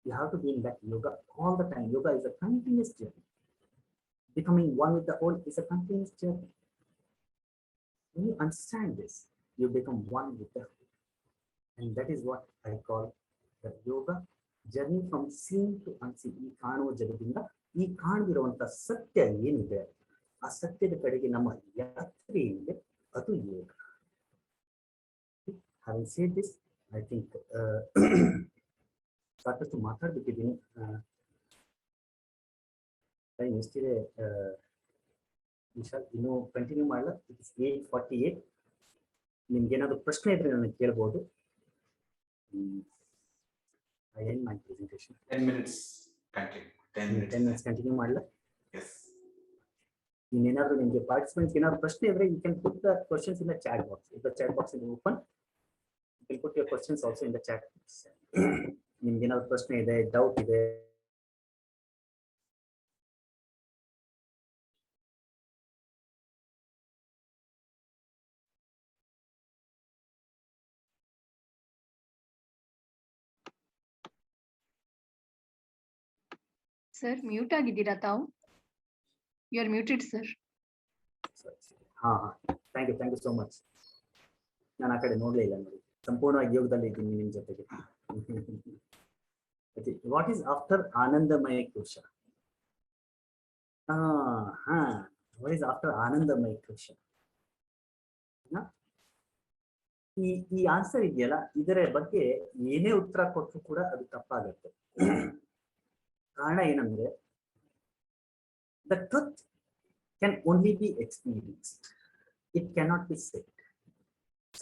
you have to be in that yoga all the time. Yoga is a continuous journey. Becoming one with the whole is a continuous journey. When you understand this, you become one with the whole, and that is what I call the yoga journey from seeing to unseen. ಈ ಕಾಣುವ ಜಗತ್ತಿಂದ ಈ ಕಾಣದಿರುವಂತ ಸತ್ಯ ಏನಿದೆ, ಆ ಸತ್ಯದ ಕಡೆಗೆ ನಮ್ಮ ಯಾತ್ರೆ ಏನಿದೆ, ಅದು ಯೋಗ. Having said this, I think ಸಾಕಷ್ಟು ಮಾತಾಡ್ಬಿಟ್ಟಿದ್ದೀನಿ. ಟೈಮ್ ಎಷ್ಟಿದೆ ವಿಶಾಲ್? ಇನ್ನೂ ಕಂಟಿನ್ಯೂ ಮಾಡಲ್ಲ? It is 8:48. ನಿಮ್ಗೆ ಏನಾದ್ರು ಪ್ರಶ್ನೆ ಇದ್ರೆ ನನಗೆ ಕೇಳ್ಬೋದು. I end my presentation. 10 minutes continue. 10 minutes continue ಮಾಡಲ್ಲ? Yes. ಇನ್ನೇನಾದ್ರು ನಿಮಗೆ ಪಾರ್ಟಿಸಿಪೆಂಟ್ಸ್ ಏನಾದ್ರು ಪ್ರಶ್ನೆ ಇದ್ರೆ you can put the questions in the chat box. If the chat box is open, you can put your questions also in the chat box. ನಿಮ್ಗೆ ಏನಾದ್ರು ಪ್ರಶ್ನೆ ಇದೆ, doubt ಇದೆ, ಸರ್ ಮ್ಯೂಟ್ ಆಗಿದ್ದೀರಾ ತಾವು? You are muted sir. ಹಾ, thank you so much. ನಾನು ಆ ಕಡೆ ನೋಡ್ಲೇ ಇಲ್ಲ ನೋಡಿ, ಸಂಪೂರ್ಣವಾಗಿ ಯೋಗದಲ್ಲಿ ಇದ್ದೀನಿ ನಿಮ್ ಜೊತೆಗೆ. ವಾಟ್ ಈಸ್ ಆಫ್ಟರ್ ಆನಂದಮಯ ಕೋಶ? ವಾಟ್ ಈಸ್ ಆಫ್ಟರ್ ಆನಂದಮಯ ಕೋಶ? ಈ ಆನ್ಸರ್ ಇದೆಯಲ್ಲ, ಇದರ ಬಗ್ಗೆ ಏನೇ ಉತ್ತರ ಕೊಟ್ಟರು ಕೂಡ ಅದು ತಪ್ಪಾಗತ್ತೆ. ಕಾರಣ ಏನಂದ್ರೆ, the truth can only be experienced. It cannot be said.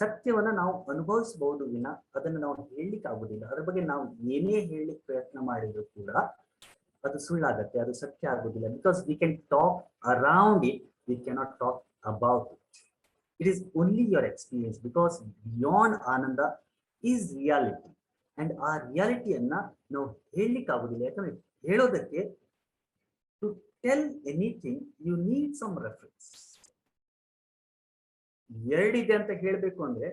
ಸತ್ಯವನ್ನ ನಾವು ಅನುಭವಿಸಬಹುದು ವಿನ ಅದನ್ನು ನಾವು ಹೇಳಲಿಕ್ಕೆ ಆಗುದಿಲ್ಲ. ಅದ್ರ ಬಗ್ಗೆ ನಾವು ಏನೇ ಹೇಳಲಿಕ್ಕೆ ಪ್ರಯತ್ನ ಮಾಡಿದ್ರು ಕೂಡ ಅದು ಸುಳ್ಳಾಗತ್ತೆ, ಅದು ಸತ್ಯ ಆಗುದಿಲ್ಲ. Because we can talk around it, we cannot talk about it. It is only your experience, because beyond Ananda is reality, and ಆ ರಿಯಾಲಿಟಿಯನ್ನ ನಾವು ಹೇಳಲಿಕ್ಕೆ ಆಗುದಿಲ್ಲ. ಯಾಕಂದ್ರೆ ಹೇಳೋದಕ್ಕೆ, to tell anything you need some reference. ಎರಡಿದೆ ಅಂತ ಹೇಳಬೇಕು ಅಂದ್ರೆ,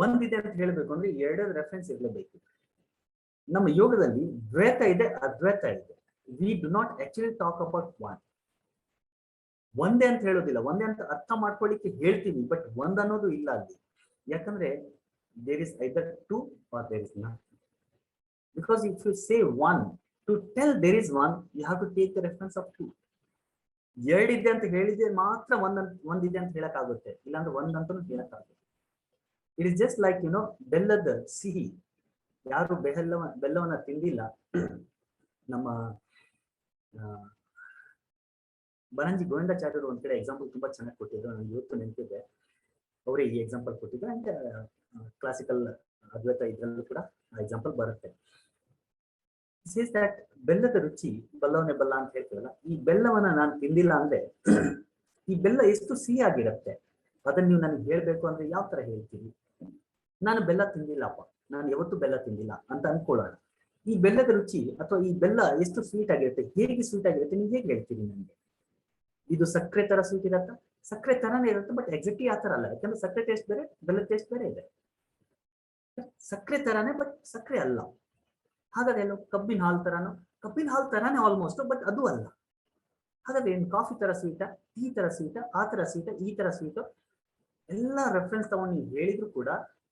ಒಂದಿದೆ ಅಂತ ಹೇಳಬೇಕು ಅಂದ್ರೆ ಎರಡರ ರೆಫರೆನ್ಸ್ ಇರಲೇಬೇಕು. ನಮ್ಮ ಯೋಗದಲ್ಲಿ ದ್ವೈತ ಇದೆ, ಅದ್ವೈತ ಇದೆ. we do not actually talk about one. ಒಂದೇ ಅಂತ ಹೇಳೋದಿಲ್ಲ, ಒಂದೇ ಅಂತ ಅರ್ಥ ಮಾಡ್ಕೊಳ್ಳಿಕ್ಕೆ ಹೇಳ್ತೀವಿ, ಬಟ್ ಒಂದ್ ಅನ್ನೋದು ಇಲ್ಲ ಅಲ್ಲಿ. ಯಾಕಂದ್ರೆ there is either two or there is none. Because if you say one, to tell there is one, you have to take the reference of two. ಎರಡಿದೆ ಅಂತ ಹೇಳಿದ್ರೆ ಮಾತ್ರ ಒಂದಿದೆ ಅಂತ ಹೇಳಕ್ ಆಗುತ್ತೆ, ಇಲ್ಲಾಂದ್ರೆ ಒಂದಂತೂ ಹೇಳಕ್ ಆಗುತ್ತೆ. ಇಟ್ ಇಸ್ ಜಸ್ಟ್ ಲೈಕ್ ಬೆಲ್ಲದ ಸಿಹಿ. ಯಾರು ಬೆಲ್ಲವನ್ನ ತಿಂದಿಲ್ಲ, ನಮ್ಮ ಬನಂಜಿ ಗೋವಿಂದಾಚಾರ್ಯರು ಒಂದ್ ಕಡೆ ಎಕ್ಸಾಂಪಲ್ ತುಂಬಾ ಚೆನ್ನಾಗಿ ಕೊಟ್ಟಿದ್ರು, ನನಗೆ ಇವತ್ತು ನೆನಪಿದೆ. ಅವರೇ ಈ ಎಕ್ಸಾಂಪಲ್ ಕೊಟ್ಟಿದ್ರು, ಅಂಡ್ ಕ್ಲಾಸಿಕಲ್ ಅದ್ವೈತ ಇದ್ರಲ್ಲೂ ಕೂಡ ಎಕ್ಸಾಂಪಲ್ ಬರುತ್ತೆ. ಸೇಸ್ ದಟ್ ಬೆಲ್ಲದ ರುಚಿ ಬಲ್ಲವನೇ ಬಲ್ಲ ಅಂತ ಹೇಳ್ತೀವಲ್ಲ, ಈ ಬೆಲ್ಲವನ್ನ ನಾನು ತಿಂದಿಲ್ಲ ಅಂದ್ರೆ ಈ ಬೆಲ್ಲ ಎಷ್ಟು ಸಿಹಿ ಆಗಿರುತ್ತೆ, ಅದನ್ನ ನೀವು ನನಗೆ ಹೇಳ್ಬೇಕು ಅಂದ್ರೆ ಯಾವ ತರ ಹೇಳ್ತೀವಿ? ನಾನು ಬೆಲ್ಲ ತಿಂದಿಲ್ಲಪ್ಪ, ನಾನು ಯಾವತ್ತೂ ಬೆಲ್ಲ ತಿಂದಿಲ್ಲ ಅಂತ ಅನ್ಕೊಳ್ಳೋಣ. ಈ ಬೆಲ್ಲದ ರುಚಿ ಅಥವಾ ಈ ಬೆಲ್ಲ ಎಷ್ಟು ಸ್ವೀಟ್ ಆಗಿರುತ್ತೆ, ಹೇಗೆ ಸ್ವೀಟ್ ಆಗಿರುತ್ತೆ, ನೀವು ಹೇಗೆ ಹೇಳ್ತೀರಿ ನನಗೆ? ಇದು ಸಕ್ಕರೆ ತರ ಸ್ವೀಟ್ ಇರತ್ತಾ? ಸಕ್ಕರೆ ತರನೇ ಇರುತ್ತೆ, ಬಟ್ ಎಕ್ಸಾಕ್ಟ್ಲಿ ಆ ತರ ಅಲ್ಲ, ಯಾಕಂದ್ರೆ ಸಕ್ಕರೆ ಟೇಸ್ಟ್ ಬೇರೆ, ಬೆಲ್ಲದ ಟೇಸ್ಟ್ ಬೇರೆ ಇದೆ. ಸಕ್ಕರೆ ತರಾನೇ, ಬಟ್ ಸಕ್ಕರೆ ಅಲ್ಲ. ಹಾಗಾದ್ರೆ ಏನು? ಕಬ್ಬಿನ ಹಾಲು ತರಾನು? ಕಬ್ಬಿನ ಹಾಲು ತರಾನೇ ಆಲ್ಮೋಸ್ಟ್, ಬಟ್ ಅದು ಅಲ್ಲ. ಹಾಗಾದ್ರೆ ಏನು? ಕಾಫಿ ತರ ಸ್ವೀಟ, ಈ ತರ ಸ್ವೀಟ, ಆ ತರ ಸ್ವೀಟ, ಈ ತರ ಸ್ವೀಟ್, ಎಲ್ಲ ರೆಫರೆನ್ಸ್ ತಗೊಂಡು ನೀವು ಹೇಳಿದ್ರು ಕೂಡ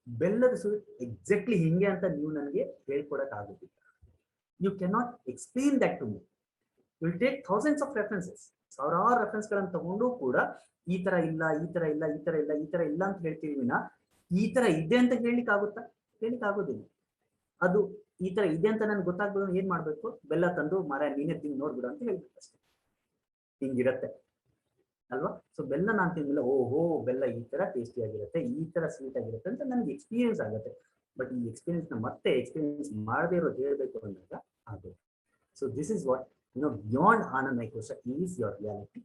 ಬೆಲ್ಲದ ಸ್ವೀಟ್ ಎಕ್ಸಾಕ್ಟ್ಲಿ ಹಿಂಗೆ ಅಂತ ನೀವು ನನಗೆ ಹೇಳ್ಕೊಡಕ್ ಆಗುದಿಲ್ಲ. You cannot explain that to me. Will take thousands of references, ಸಾವಿರಾರು ರೆಫರೆನ್ಸ್ ಗಳನ್ನ ತಗೊಂಡು ಕೂಡ ಈ ತರ ಇಲ್ಲ, ಈ ತರ ಇಲ್ಲ, ಈ ತರ ಇಲ್ಲ, ಈ ತರ ಇಲ್ಲ ಅಂತ ಹೇಳ್ತೀವಿ ವಿನ ಈ ತರ ಇದೆ ಅಂತ ಹೇಳಿಕ್ ಆಗುತ್ತಾ? ಹೇಳಿಕ್ ಆಗೋದಿಲ್ಲ. ಅದು ಈ ತರ ಇದೆ ಅಂತ ನನ್ಗೆ ಗೊತ್ತಾಗ್ಬೋದು, ಏನ್ ಮಾಡ್ಬೇಕು? ಬೆಲ್ಲ ತಂದು ಮರ ನೀನೇ ತಿಂದು ನೋಡ್ಬಿಡು ಅಂತ ಹೇಳ್ಬೇಕು ಅಷ್ಟೇ. ಹಿಂಗಿರತ್ತೆ ಅಲ್ವಾ? ಸೊ ಬೆಲ್ಲ ನಾನು ತಿಂದಿಲ್ಲ, ಓಹೋ ಬೆಲ್ಲ ಈ ತರ ಟೇಸ್ಟಿ ಆಗಿರುತ್ತೆ, ಈ ತರ ಸ್ವೀಟ್ ಆಗಿರುತ್ತೆ ಅಂತ ನನ್ಗೆ ಎಕ್ಸ್ಪೀರಿಯನ್ಸ್ ಆಗುತ್ತೆ. ಬಟ್ ಈ ಎಕ್ಸ್ಪೀರಿಯನ್ಸ್ ನ ಮತ್ತೆ ಎಕ್ಸ್ಪೀರಿಯನ್ಸ್ ಮಾಡದೇ ಇರೋದು ಹೇಳ್ಬೇಕು ಅಂದಾಗ ಅದು. So this is what beyond Anandmaya Kosha is your reality,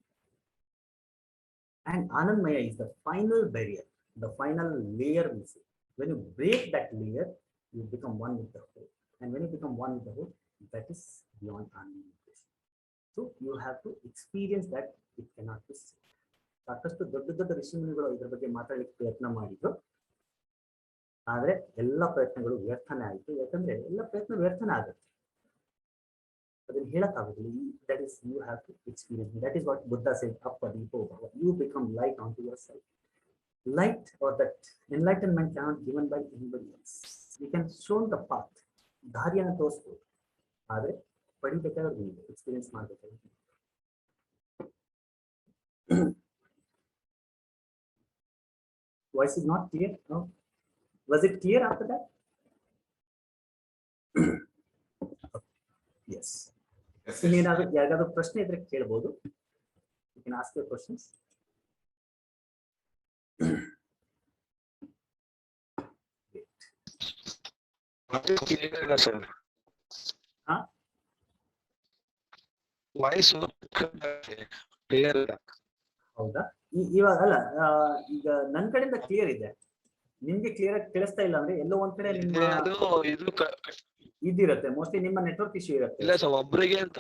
and Anandmaya is the final barrier, the final layer we say. When you break that layer, you become one with the whole, and when you become one with the whole, that is beyond Anandmaya Kosha. So you have to experience that. It cannot be said. ಸಾಕಷ್ಟು ದೊಡ್ಡ ದೊಡ್ಡ ಋಷಿಮುನಿಗಳು ಇದ್ರ ಬಗ್ಗೆ ಮಾತಾಡಲಿಕ್ಕೆ ಪ್ರಯತ್ನ ಮಾಡಿದ್ರು, ಆದ್ರೆ ಎಲ್ಲ ಪ್ರಯತ್ನಗಳು ವ್ಯರ್ಥನೆ ಆಯಿತು. ಯಾಕಂದ್ರೆ ಎಲ್ಲ ಪ್ರಯತ್ನ ವ್ಯರ್ಥನೆ ಆಗುತ್ತೆ, ಅದನ್ನ ಹೇಳಕ್ಕಾಗೋದಿಲ್ಲ. That is, you have to experience. That is what Buddha said, Appadiko Bhava. You become light onto yourself. Light, or that enlightenment, cannot given by anybody else. You can show the path, ದಾರಿಯನ್ನು ತೋರಿಸ್ಬೋದು, ಆದ್ರೆ ಪಡಿಬೇಕಾದ್ರೆ ನೀವು experience ಮಾಡ್ಬೇಕಾದ್ರೆ. Voice is not clear? No? Was it clear after that? Yes. ಇನ್ನೇನಾದ್ರೂ ಯಾವ್ದಾದ್ರು ಪ್ರಶ್ನೆ ಇದ್ರೆ ಕೇಳಬಹುದು. You can ask your questions. ಹೌದಾ? ಇವಾಗ ಅಲ್ಲ, ಈಗ ನನ್ನ ಕಡೆಯಿಂದ ಕ್ಲಿಯರ್ ಇದೆ, ನಿಮ್ಗೆ ಕ್ಲಿಯರ್ ಆಗಿ ಕೇಳಿಸ್ತಾ ಇಲ್ಲ ಅಂದ್ರೆ ಎಲ್ಲೋ ಒಂದ್ ಕಡೆ ಇದಿರುತ್ತೆ. ಮೋಸ್ಟ್ಲಿ ನಿಮ್ಮ ನೆಟ್ವರ್ಕ್ ಇಶ್ಯೂ ಇರುತ್ತೆ. ಇಲ್ಲ ಸರ್, ಒಬ್ಬರಿಗೆ ಅಂತ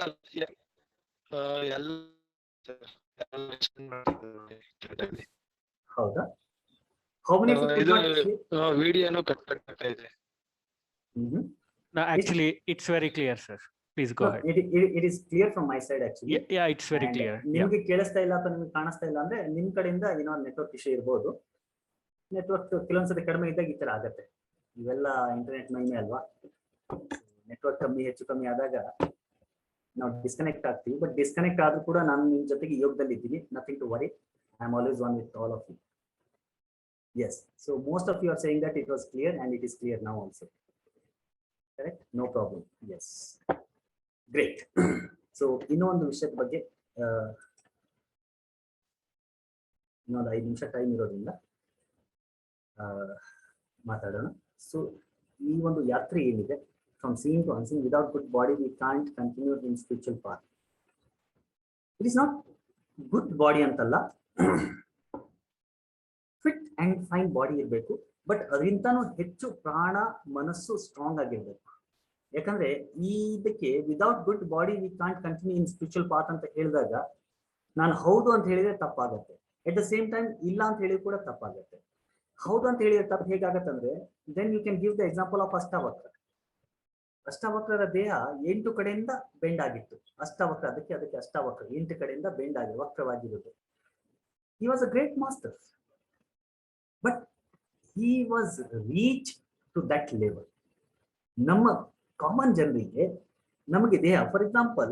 ಹೌದಾ? How many ವಿಡಿಯೋನು ಕಟ್ ಆಗ್ತಾ ಇದೆ. No, actually, it's very clear, sir. Please go ahead. It is clear from my side actually. Yeah, it's very clear. ನಿಮ್ಗೆ ಕೇಳಿಸ್ತಾ ಇಲ್ಲ ಅಥವಾ ನಿಮ್ಗೆ ಕಾಣಿಸ್ತಾ ಇಲ್ಲ ಅಂದ್ರೆ ನಿಮ್ ಕಡೆಯಿಂದ ಏನೋ ನೆಟ್ವರ್ಕ್ ಇಶ್ಯೂ ಇರ್ಬೋದು. ನೆಟ್ವರ್ಕ್ ಕೆಲವೊಂದ್ಸತಿ ಕಡಿಮೆ ಇದ್ದಾಗ ಈ ತರ ಆಗತ್ತೆ. ಇವೆಲ್ಲ ಇಂಟರ್ನೆಟ್ ಮಹಿಮೆ ಅಲ್ವಾ? ನೆಟ್ವರ್ಕ್ ಕಮ್ಮಿ ಹೆಚ್ಚು ಕಮ್ಮಿ ಆದಾಗ ನಾವು ಡಿಸ್ಕನೆಕ್ಟ್ ಆಗ್ತೀವಿ. ಬಟ್ ಡಿಸ್ಕನೆಕ್ಟ್ ಆದ್ರೂ ಕೂಡ ನಾನು ನಿಮ್ ಜೊತೆಗೆ ಯೋಗದಲ್ಲಿ ಇದ್ದೀನಿ. Nothing to worry. I am always one with all of you. Yes. So most of you are saying that it was clear, and it is clear now also. Correct? No problem. Yes. Great. So ಇನ್ನೊಂದು ವಿಷಯದ ಬಗ್ಗೆ ಇನ್ನೊಂದು 5 ನಿಮಿಷ time ಇರೋದ್ರಿಂದ ಮಾತಾಡೋಣ. So ಈ ಒಂದು ಯಾತ್ರೆ ಏನಿದೆ, from seeing to unseen, without good body we can't continue in spiritual path. It is not good body ಅಂತಲ್ಲ, ಫಿಟ್ ಅಂಡ್ ಫೈನ್ ಬಾಡಿ ಇರಬೇಕು. ಬಟ್ ಅದಕ್ಕಿಂತನೂ ಹೆಚ್ಚು ಪ್ರಾಣ ಮನಸ್ಸು ಸ್ಟ್ರಾಂಗ್ ಆಗಿರ್ಬೇಕು. ಯಾಕಂದ್ರೆ ಇದಕ್ಕೆ without good body we can't continue in spiritual path ಅಂತ ಹೇಳಿದಾಗ ನಾನು ಹೌದು ಅಂತ ಹೇಳಿದ್ರೆ ತಪ್ಪಾಗತ್ತೆ. ಎಟ್ ದ ಸೇಮ್ ಟೈಮ್ ಇಲ್ಲ ಅಂತ ಹೇಳಿದ್ರೆ ಕೂಡ ತಪ್ಪಾಗತ್ತೆ. ಹೌದು ಅಂತ ಹೇಳಿದ್ರೆ ತಪ್ಪು ಹೇಗಾಗತ್ತೆ ಅಂದ್ರೆ, then you can give the example of Ashtavakra. ಅಷ್ಟಾವಕ್ರರ ದೇಹ 8 ಕಡೆಯಿಂದ ಬೆಂಡ್ ಆಗಿತ್ತು. ಅಷ್ಟಾವಕ್ರ, ಅದಕ್ಕೆ ಅಷ್ಟಾವಕ್ರ, 8 ಕಡೆಯಿಂದ ಬೆಂಡ್ ಆಗಿ ವಕ್ರವಾಗಿರುತ್ತೆ. He was a great master, but he was reach to that level. ನಮ್ಮ ಕಾಮನ್ ಜನರಿಗೆ ನಮಗೆ ದೇಹ, ಫಾರ್ ಎಕ್ಸಾಂಪಲ್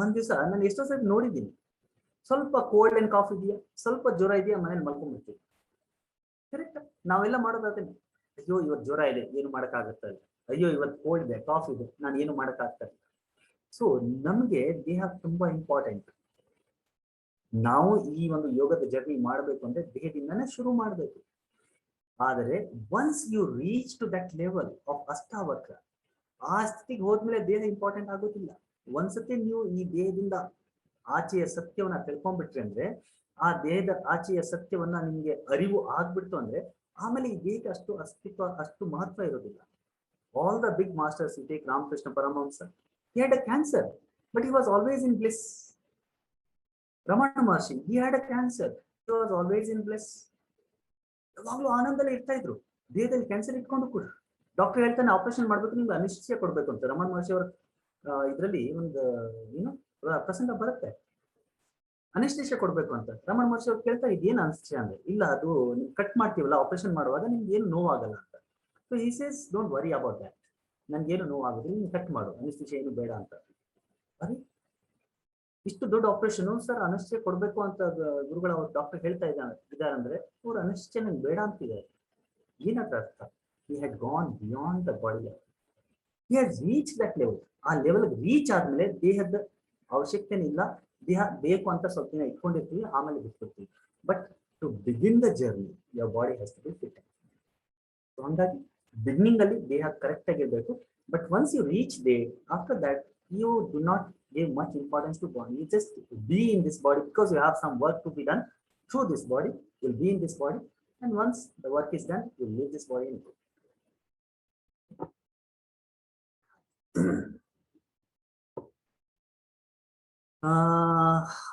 ಒಂದ್ ದಿವಸ ನಾನು ಎಷ್ಟೋ ಸರಿ ನೋಡಿದ್ದೀನಿ, ಸ್ವಲ್ಪ ಕೋಲ್ಡ್ ಅಂಡ್ ಕಾಫ್ ಇದೆಯಾ, ಸ್ವಲ್ಪ ಜ್ವರ ಇದೆಯಾ, ಮನೇಲಿ ಮಲ್ಕೊಂಡ್ಬಿಡ್ತೀವಿ. ಕರೆಕ್ಟ್? ನಾವೆಲ್ಲ ಮಾಡೋದಾದ್ರೆ, ಅಯ್ಯೋ ಇವತ್ತು ಜ್ವರ ಇದೆ, ಏನು ಮಾಡೋಕ್ಕಾಗತ್ತಾ ಇಲ್ಲ, ಅಯ್ಯೋ ಇವತ್ತು ಕೋಲ್ಡ್ ಇದೆ, ಕಾಫ್ ಇದೆ, ನಾನು ಏನು ಮಾಡೋಕ್ಕಾಗ್ತಾ ಇಲ್ಲ. ಸೊ ನಮಗೆ ದೇಹ ತುಂಬಾ ಇಂಪಾರ್ಟೆಂಟ್. ನಾವು ಈ ಒಂದು ಯೋಗದ ಜರ್ನಿ ಮಾಡಬೇಕು ಅಂದ್ರೆ ದೇಹದಿಂದನೇ ಶುರು ಮಾಡಬೇಕು. ಆದರೆ once you reach to that level of Ashtavakra, ಆ ಸ್ಥಿತಿಗೆ ಹೋದ್ಮೇಲೆ ದೇಹ ಇಂಪಾರ್ಟೆಂಟ್ ಆಗೋದಿಲ್ಲ. ಒಂದ್ಸತಿ ನೀವು ಈ ದೇಹದಿಂದ ಆಚೆಯ ಸತ್ಯವನ್ನ ತಿಳ್ಕೊಂಡ್ಬಿಟ್ರಿ ಅಂದ್ರೆ, ಆ ದೇಹದ ಆಚೆಯ ಸತ್ಯವನ್ನ ನಿಮ್ಗೆ ಅರಿವು ಆಗ್ಬಿಡ್ತು ಅಂದ್ರೆ, ಆಮೇಲೆ ಈ ದೇಹಕ್ಕೆ ಅಷ್ಟು ಅಸ್ತಿತ್ವ, ಅಷ್ಟು ಮಹತ್ವ ಇರೋದಿಲ್ಲ. All the big masters, you take Ramakrishna Paramahamsa, he had a cancer, but he was always in bliss. Ramana Maharshi, he had a cancer. He was always in bliss. ಯಾವಾಗ್ಲೂ ಆನಂದದಲ್ಲಿ ಇರ್ತಾ ಇದ್ರು. ದೇಹದಲ್ಲಿ ಕ್ಯಾನ್ಸರ್ ಇಟ್ಕೊಂಡು ಕೂಡ ಡಾಕ್ಟರ್ ಹೇಳ್ತಾನೆ ಆಪರೇಷನ್ ಮಾಡ್ಬೇಕು, ನಿಮ್ಗೆ ಅನಿಶ್ಚಯ ಕೊಡ್ಬೇಕು ಅಂತ. ರಮಣ ಮಹರ್ಷಿ ಅವರ ಇದರಲ್ಲಿ ಒಂದು ಏನು ಪ್ರಸಂಗ ಬರುತ್ತೆ, ಅನಿಶ್ಚಯ ಕೊಡ್ಬೇಕು ಅಂತ. ರಮಣ ಮಹರ್ಷಿ ಅವ್ರು ಕೇಳ್ತಾರೆ ಇದೇನು ಅನಿಶ್ಚಯ ಅಂದ್ರೆ, ಇಲ್ಲ ಅದು ನೀವು ಕಟ್ ಮಾಡ್ತೀವಲ್ಲ ಆಪರೇಷನ್ ಮಾಡುವಾಗ ನಿಮ್ಗೆ ಏನು ನೋವಾಗಲ್ಲ ಅಂತ. So he says don't worry about that, ನನ್ಗೇನು ನೋವಾಗುತ್ತೆ, ನೀನು ಕಟ್ ಮಾಡು, ಅನಿಶ್ಚಯ ಏನು ಬೇಡ ಅಂತ. ಅರೆ ಇಷ್ಟು ದೊಡ್ಡ ಆಪರೇಷನ್ ಸರ್ ಅನಿಶ್ಚಯ ಕೊಡ್ಬೇಕು ಅಂತ ಗುರುಗಳ ಅವ್ರು ಡಾಕ್ಟರ್ ಹೇಳ್ತಾ ಇದ್ದಾರೆ ಅಂದ್ರೆ ಅವ್ರು ಅನಿಶ್ಚಯ ನಂಗೆ ಬೇಡ ಅಂತಿದ್ದಾರೆ. ಏನಂತ ಅರ್ಥ? he had gone beyond the body level. He has reached that level. ಆ ಲೆವೆಲ್ ರೀಚ್ ಆದ್ಮೇಲೆ ದೇಹದ ಅವಶ್ಯಕತೆ ಇಲ್ಲ, ದೇಹ ಬೇಕು ಅಂತ ಸ್ವಲ್ಪ ದಿನ ಇಟ್ಕೊಂಡಿರ್ತೀವಿ, ಆಮೇಲೆ ಬಿಟ್ಬಿಡ್ತೀವಿ. But to begin the journey your body has to be fit. ಹಾಗಾಗಿ ಬಿಗಿನಿಂಗ್ ಅಲ್ಲಿ ದೇಹ ಕರೆಕ್ಟ್ ಆಗಿರ್ಬೇಕು. But once you reach there, after that you do not give much importance to body. You just be in this body because you have some work to be done through this body. You'll be in this body, and once the work is done, you'll leave this body and go.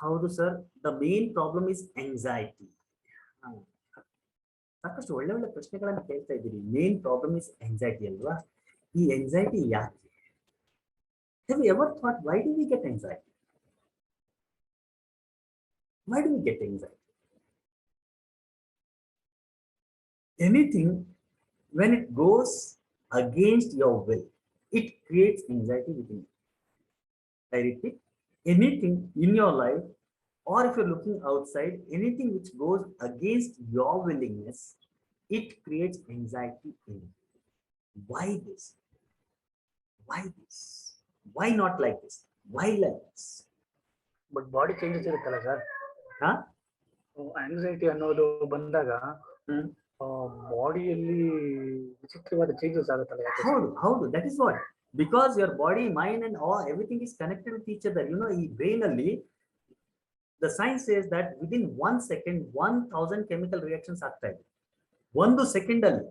ಹೌದು sir, the main problem is anxiety. ಸಾಕಷ್ಟು ಒಳ್ಳೆ ಒಳ್ಳೆ ಪ್ರಶ್ನೆಗಳನ್ನು ಕೇಳ್ತಾ ಇದ್ದೀರಿ. Main problem is anxiety ಅಲ್ವಾ? ಈ anxiety ಯಾಕೆ? Have you ever thought, why do we get anxiety? Why do we get anxiety? Anything, when it goes against your will, it creates anxiety within you. I repeat, anything in your life, or if you're looking outside, anything which goes against your willingness, it creates anxiety in you. Why this? Why this? Why not like this? Why like this? But body changes ಇರುತ್ತಲ್ಲ sir. ಹಾ, anxiety ಅನ್ನೋದು ಬಂದಾಗ ಬಾಡಿಯಲ್ಲಿ ವಿಚಿತ್ರವಾದ changes ಆಗುತ್ತಲ್ಲ. ಹೌದು ಹೌದು, that is what, because your body, mind and all everything is connected with each other. ಈ ಬ್ರೈನ್ ಅಲ್ಲಿ the science says that within 1 second 1000 chemical reactions ಆಗ್ತಾ ಇದೆ. 1 second ಅಲ್ಲಿ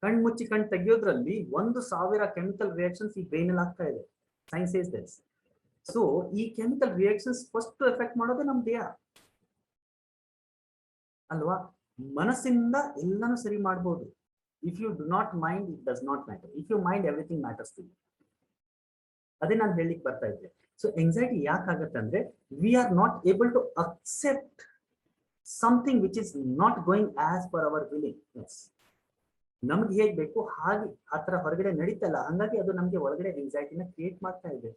ಕಣ್ ಮುಚ್ಚಿ ಕಣ್ ತೆಗೆಯೋದ್ರಲ್ಲಿ 1000 ಕೆಮಿಕಲ್ ರಿಯಾಕ್ಷನ್ಸ್ ಈ ಬ್ರೈನ್ ಅಲ್ಲಿ ಆಗ್ತಾ ಇದೆ. Science says this. ಸೊ ಈ ಕೆಮಿಕಲ್ ರಿಯಾಕ್ಷನ್ಸ್ ಫಸ್ಟ್ ಎಫೆಕ್ಟ್ ಮಾಡೋದೇ ನಮ್ಮ ದೇಹ ಅಲ್ವಾ? ಮನಸ್ಸಿಂದ ಎಲ್ಲಾನು ಸರಿ ಮಾಡಬಹುದು. If you do not mind, it does not matter. If you mind, everything matters to you. ಅದೇ ನಾನು ಹೇಳಿಕ್ ಬರ್ತಾ ಇದ್ದೆ. ಸೊ ಎಂಗ್ಸೈಟಿ ಯಾಕಾಗತ್ತೆ ಅಂದ್ರೆ, we are not able to accept something which is not going as per our willing. ನಮ್ಗೆ ಹೇಗ್ ಬೇಕು ಹಾಗೆ ಆ ತರ ಹೊರಗಡೆ ನಡೀತಲ್ಲ, ಹಂಗಾಗಿ ಅದು ನಮ್ಗೆ ಒಳಗಡೆ ಎಂಗ್ಸೈಟಿನ ಕ್ರಿಯೇಟ್ ಮಾಡ್ತಾ ಇದೆ.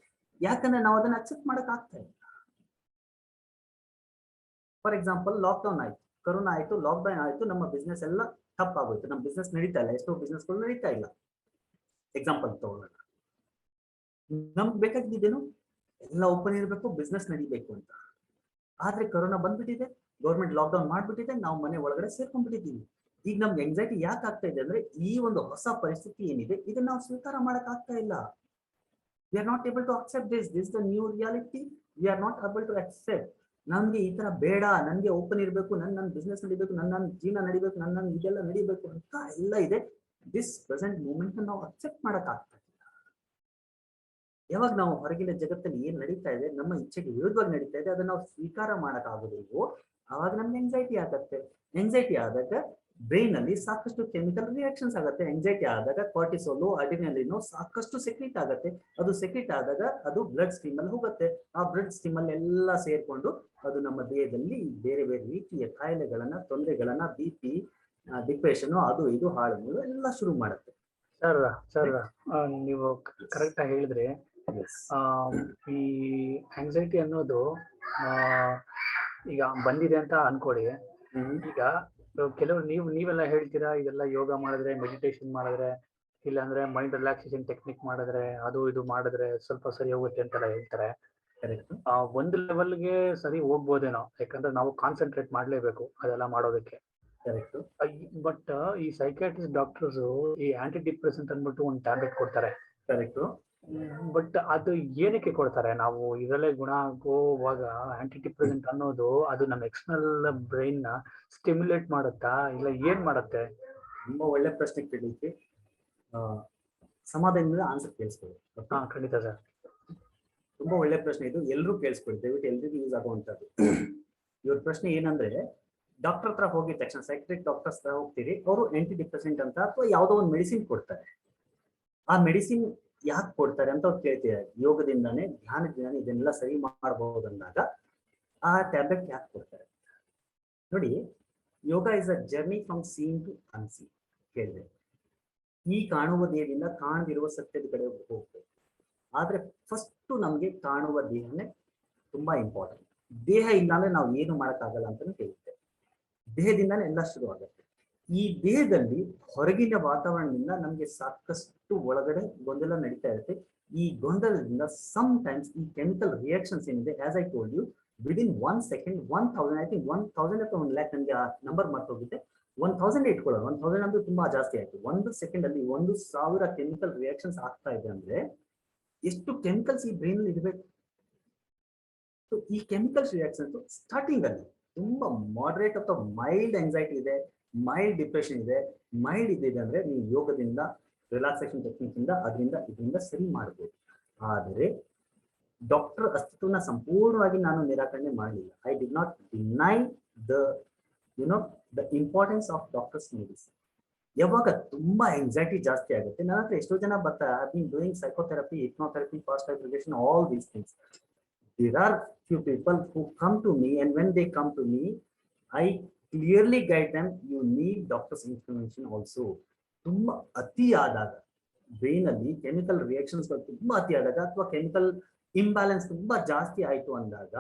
ಯಾಕಂದ್ರೆ ನಾವು ಅದನ್ನ ಅಕ್ಸೆಪ್ಟ್ ಮಾಡಕ್ ಆಗ್ತಾ ಇಲ್ಲ. ಫಾರ್ ಎಕ್ಸಾಂಪಲ್, ಲಾಕ್ಡೌನ್ ಆಯ್ತು, ಕರೋನಾ ಆಯ್ತು, ಲಾಕ್ಡೌನ್ ಆಯ್ತು, ನಮ್ಮ ಬಿಸ್ನೆಸ್ ಎಲ್ಲ ಟಪ್ ಆಗೋಯ್ತು, ನಮ್ಮ ಬಿಸ್ನೆಸ್ ನಡೀತಾ ಇಲ್ಲ, ಎಷ್ಟೋ ಬಿಸ್ನೆಸ್ಗಳು ನಡೀತಾ ಇಲ್ಲ. ಎಕ್ಸಾಂಪಲ್ ತಗೊಳ್ಳೋಣ. ನಮ್ಗೆ ಬೇಕಾಗಿದ್ದೇನು, ಎಲ್ಲ ಓಪನ್ ಇರಬೇಕು, ಬಿಸ್ನೆಸ್ ನಡಿಬೇಕು ಅಂತ. ಆದ್ರೆ ಕರೋನಾ ಬಂದ್ಬಿಟ್ಟಿದೆ, ಗೌರ್ಮೆಂಟ್ ಲಾಕ್ಡೌನ್ ಮಾಡ್ಬಿಟ್ಟಿದೆ, ನಾವು ಮನೆ ಒಳಗಡೆ ಸೇರ್ಕೊಂಡ್ಬಿಟ್ಟಿದ್ದೀವಿ. ಈಗ ನಮ್ಗೆ ಎಂಗ್ಸೈಟಿ ಯಾಕೆ ಆಗ್ತಾ ಇದೆ ಅಂದ್ರೆ, ಈ ಒಂದು ಹೊಸ ಪರಿಸ್ಥಿತಿ ಏನಿದೆ ಇದನ್ನ ನಾವು ಸ್ವೀಕಾರ ಮಾಡಕ್ ಆಗ್ತಾ ಇಲ್ಲ. We are not able to accept this. This the new reality. We are not able to accept. ನನ್ಗೆ ಈ ತರ ಬೇಡ, ನನ್ಗೆ ಓಪನ್ ಇರಬೇಕು, ನನ್ನ ಬಿಸ್ನೆಸ್ ನಡಿಬೇಕು, ನನ್ನ ಜೀವನ ನಡಿಬೇಕು, ನನ್ನ ಇದೆಲ್ಲ ನಡಿಬೇಕು ಅಂತ ಎಲ್ಲ ಇದೆ. ದಿಸ್ ಪ್ರೆಸೆಂಟ್ ಮೂಮೆಂಟ್ ನಾವು ಅಕ್ಸೆಪ್ಟ್ ಮಾಡಕ್ ಆಗ್ತಾ ಇಲ್ಲ. ಯಾವಾಗ ನಾವು ಹೊರಗಿನ ಜಗತ್ತಲ್ಲಿ ಏನ್ ನಡೀತಾ ಇದೆ, ನಮ್ಮ ಇಚ್ಛೆಗೆ ವಿರುದ್ಧವಾಗಿ ನಡೀತಾ ಇದೆ, ಅದನ್ನ ನಾವು ಸ್ವೀಕಾರ ಮಾಡಕ್ ಆಗೋದಿಲ್ವೋ, ಅವಾಗ ನಮ್ಗೆ ಎಂಗ್ಸೈಟಿ ಆಗತ್ತೆ. ಎಂಗ್ಸೈಟಿ ಆದಾಗ ಬ್ರೈನ್ ಅಲ್ಲಿ ಸಾಕಷ್ಟು ಕೆಮಿಕಲ್ ರಿಯಾಕ್ಷನ್ಸ್ ಆಗುತ್ತೆ. ಎಂಗ್ಸೈಟಿ ಆದಾಗ ಕಾರ್ಟಿಸೋಲು, ಅಡ್ರಿನಲಿನ್ ಸಾಕಷ್ಟು ಸೆಕ್ರೀಟ್ ಆಗುತ್ತೆ. ಅದು ಸೆಕ್ರೀಟ್ ಆದಾಗ ಅದು ಬ್ಲಡ್ ಸ್ಟ್ರೀಮ್ ಅಲ್ಲಿ ಹೋಗುತ್ತೆ. ಆ ಬ್ಲಡ್ ಸ್ಟ್ರೀಮ್ ಅಲ್ಲಿ ಎಲ್ಲ ಸೇರ್ಕೊಂಡು ಅದು ನಮ್ಮ ದೇಹದಲ್ಲಿ ಬೇರೆ ಬೇರೆ ರೀತಿಯ ಕಾಯಿಲೆಗಳನ್ನ, ತೊಂದರೆಗಳನ್ನ, BP, ಡಿಪ್ರೆಷನ್, ಅದು ಇದು ಹಾಳು ಎಲ್ಲ ಶುರು ಮಾಡುತ್ತೆ. ಸರ್ ನೀವು ಕರೆಕ್ಟ್ ಆಗಿ ಹೇಳಿದ್ರೆ, ಈ ಆಂಗ್ಸೈಟಿ ಅನ್ನೋದು ಈಗ ಬಂದಿದೆ ಅಂತ ಅನ್ಕೊಳ್ಳಿ. ಈಗ ಕೆಲವರು ನೀವೆಲ್ಲ ಹೇಳ್ತೀರಾ, ಇದೆಲ್ಲ ಯೋಗ ಮಾಡಿದ್ರೆ, ಮೆಡಿಟೇಷನ್ ಮಾಡಿದ್ರೆ, ಇಲ್ಲಾಂದ್ರೆ ಮೈಂಡ್ ರಿಲ್ಯಾಕ್ಸೇಷನ್ ಟೆಕ್ನಿಕ್ ಮಾಡಿದ್ರೆ, ಅದು ಇದು ಮಾಡಿದ್ರೆ ಸ್ವಲ್ಪ ಸರಿ ಹೋಗುತ್ತೆ ಅಂತೆಲ್ಲ ಹೇಳ್ತಾರೆ. ಒಂದು ಲೆವೆಲ್ಗೆ ಸರಿ ಹೋಗ್ಬೋದೇನೋ, ಯಾಕಂದ್ರೆ ನಾವು ಕಾನ್ಸಂಟ್ರೇಟ್ ಮಾಡ್ಲೇಬೇಕು ಅದೆಲ್ಲ ಮಾಡೋದಕ್ಕೆ. ಬಟ್ ಈ ಸೈಕ್ಯಾಟ್ರಿಸ್ಟ್ ಡಾಕ್ಟರ್ಸ್ ಈ ಆಂಟಿ ಡಿಪ್ರೆಸೆಂಟ್ ಅಂದ್ಬಿಟ್ಟು ಒಂದು ಟ್ಯಾಬ್ಲೆಟ್ ಕೊಡ್ತಾರೆ. ಕರೆಕ್ಟ್. ಬಟ್ ಅದು ಏನಕ್ಕೆ ಕೊಡ್ತಾರೆ? ನಾವು ಇದರಲ್ಲೇ ಗುಣ ಆಗೋವಾಗ ಆಂಟಿ ಡಿಪ್ರೆಸೆಂಟ್ ಅನ್ನೋದು ಅದು ನಮ್ಮ ಎಕ್ಸ್ಟರ್ನಲ್ ಬ್ರೈನ್ ನ ಸ್ಟಿಮ್ಯುಲೇಟ್ ಮಾಡುತ್ತಾ, ಇಲ್ಲ ಏನ್ ಮಾಡುತ್ತೆ? ತುಂಬಾ ಒಳ್ಳೆ ಪ್ರಶ್ನೆ ಕೇಳಿದ್ವಿ. ಸಮಾಧಾನದಿಂದ ಆನ್ಸರ್ ಕೇಳಿಸ್ಕೊಳ್ಳಿ. ಖಂಡಿತ ಸರ್. ತುಂಬಾ ಒಳ್ಳೆ ಪ್ರಶ್ನೆ ಇದು, ಎಲ್ಲರೂ ಕೇಳಿಸ್ಕೊಳ್ಳಿ ದಯವಿಟ್ಟು, ಎಲ್ರಿಗೂ ಯೂಸ್ ಆಗುವಂತದ್ದು. ಇವ್ರ ಪ್ರಶ್ನೆ ಏನಂದ್ರೆ, ಡಾಕ್ಟರ್ ಹತ್ರ ಹೋಗಿದ ತಕ್ಷಣ ಸೈಕ್ಟ್ರಿಕ್ ಡಾಕ್ಟರ್ಸ್ ಹತ್ರ ಹೋಗ್ತೀರಿ, ಅವರು ಆಂಟಿ ಡಿಪ್ರೆಸೆಂಟ್ ಅಂತ ಅಥವಾ ಯಾವುದೋ ಒಂದು ಮೆಡಿಸಿನ್ ಕೊಡ್ತಾರೆ. ಆ ಮೆಡಿಸಿನ್ ಯಾಕೆ ಕೊಡ್ತಾರೆ ಅಂತ ಅವ್ರು ಕೇಳ್ತಿದ್ದಾರೆ. ಯೋಗದಿಂದಾನೆ ಧ್ಯಾನದಿಂದಾನೆ ಇದನ್ನೆಲ್ಲ ಸರಿ ಮಾಡಬಹುದು ಅಂದಾಗ ಆ ಟ್ಯಾಬ್ಲೆಟ್ ಯಾಕೆ ಕೊಡ್ತಾರೆ ನೋಡಿ. Yoga is a journey from seen to unseen. ಕೇಳಿದೆ, ಈ ಕಾಣುವ ದೇಹದಿಂದ ಕಾಣದಿರುವ ಸತ್ಯದ ಕಡೆ ಹೋಗ್ಬೇಕು. ಆದ್ರೆ ಫಸ್ಟ್ ನಮ್ಗೆ ಕಾಣುವ ದೇಹನೇ ತುಂಬಾ ಇಂಪಾರ್ಟೆಂಟ್. ದೇಹ ಇಲ್ಲಾಂದ್ರೆ ನಾವು ಏನು ಮಾಡಕ್ಕಾಗಲ್ಲ ಅಂತಾನೆ ಹೇಳುತ್ತೆ. ದೇಹದಿಂದಾನೇ ಎಲ್ಲ ಶುರು ಆಗುತ್ತೆ. ಈ ದೇಹದಲ್ಲಿ ಹೊರಗಿನ ವಾತಾವರಣದಿಂದ ನಮ್ಗೆ ಸಾಕಷ್ಟು ಒಳಗಡೆ ಗೊಂದಲ ನಡೀತಾ ಇರುತ್ತೆ. ಈ ಗೊಂದಲದಿಂದ ಸಮ್ ಟೈಮ್ಸ್ ಈ ಕೆಮಿಕಲ್ ರಿಯಾಕ್ಷನ್ಸ್ ಏನಿದೆ, as I told you, within 1 second 1000, I think 1000 ಅಥವಾ 1 lakh, ನನಗೆ ಆ ನಂಬರ್ ಮರ್ತೋಗಿದೆ, 1000 ಇಟ್ಕೊಳ್ಳೋದು, 1000 ಅಂದ್ರೆ ತುಂಬಾ ಜಾಸ್ತಿ ಆಯ್ತು. 1 ಸೆಕೆಂಡ್ ಅಲ್ಲಿ 1000 ಕೆಮಿಕಲ್ ರಿಯಾಕ್ಷನ್ಸ್ ಆಗ್ತಾ ಇದೆ ಅಂದ್ರೆ ಎಷ್ಟು ಕೆಮಿಕಲ್ಸ್ ಈ ಬ್ರೈನ್ ಅಲ್ಲಿ ಇರಬೇಕು. ಈ ಕೆಮಿಕಲ್ಸ್ ರಿಯಾಕ್ಷನ್ಸ್ ಸ್ಟಾರ್ಟಿಂಗ್ ಅಲ್ಲಿ ತುಂಬಾ ಮಾಡರೇಟ್ ಅಥವಾ ಮೈಲ್ಡ್ ಆಂಗ್ಸೈಟಿ ಇದೆ, ಮೈಲ್ಡ್ ಡಿಪ್ರೆಷನ್ ಇದೆ, ಮೈಲ್ಡ್ ಇದೆ ಅಂದ್ರೆ ನೀವು ಯೋಗದಿಂದ, ರಿಲ್ಯಾಕ್ಸೇಷನ್ ಟೆಕ್ನಿಕ್ ಇಂದ ಇದರಿಂದ ಸರಿ ಮಾಡಬಹುದು. ಆದರೆ ಡಾಕ್ಟರ್ ಅಸ್ತಿತ್ವನ ಸಂಪೂರ್ಣವಾಗಿ ನಾನು ನಿರಾಕರಣೆ ಮಾಡಲಿಲ್ಲ. I did not deny the importance of doctors medicine. ಯಾವಾಗ ತುಂಬಾ ಆಂಗ್ಸೈಟಿ ಜಾಸ್ತಿ ಆಗುತ್ತೆ, ನನ್ನ ಹತ್ರ ಎಷ್ಟೋ ಜನ ಬರ್ತಾರೆ, I been doing psychotherapy, hypnotherapy, fast life regression, all these things. There are few people who come to me, and when they come to me, I clearly guide them, you need doctor's intervention also. ತುಂಬಾ ಅತಿ ಆದಾಗ brain ಅಲ್ಲಿ chemical reactions ತುಂಬಾ ಅತಿ ಆದಾಗ ಅಥವಾ chemical imbalance ತುಂಬಾ ಜಾಸ್ತಿ ಆಯ್ತು ಅಂದಾಗ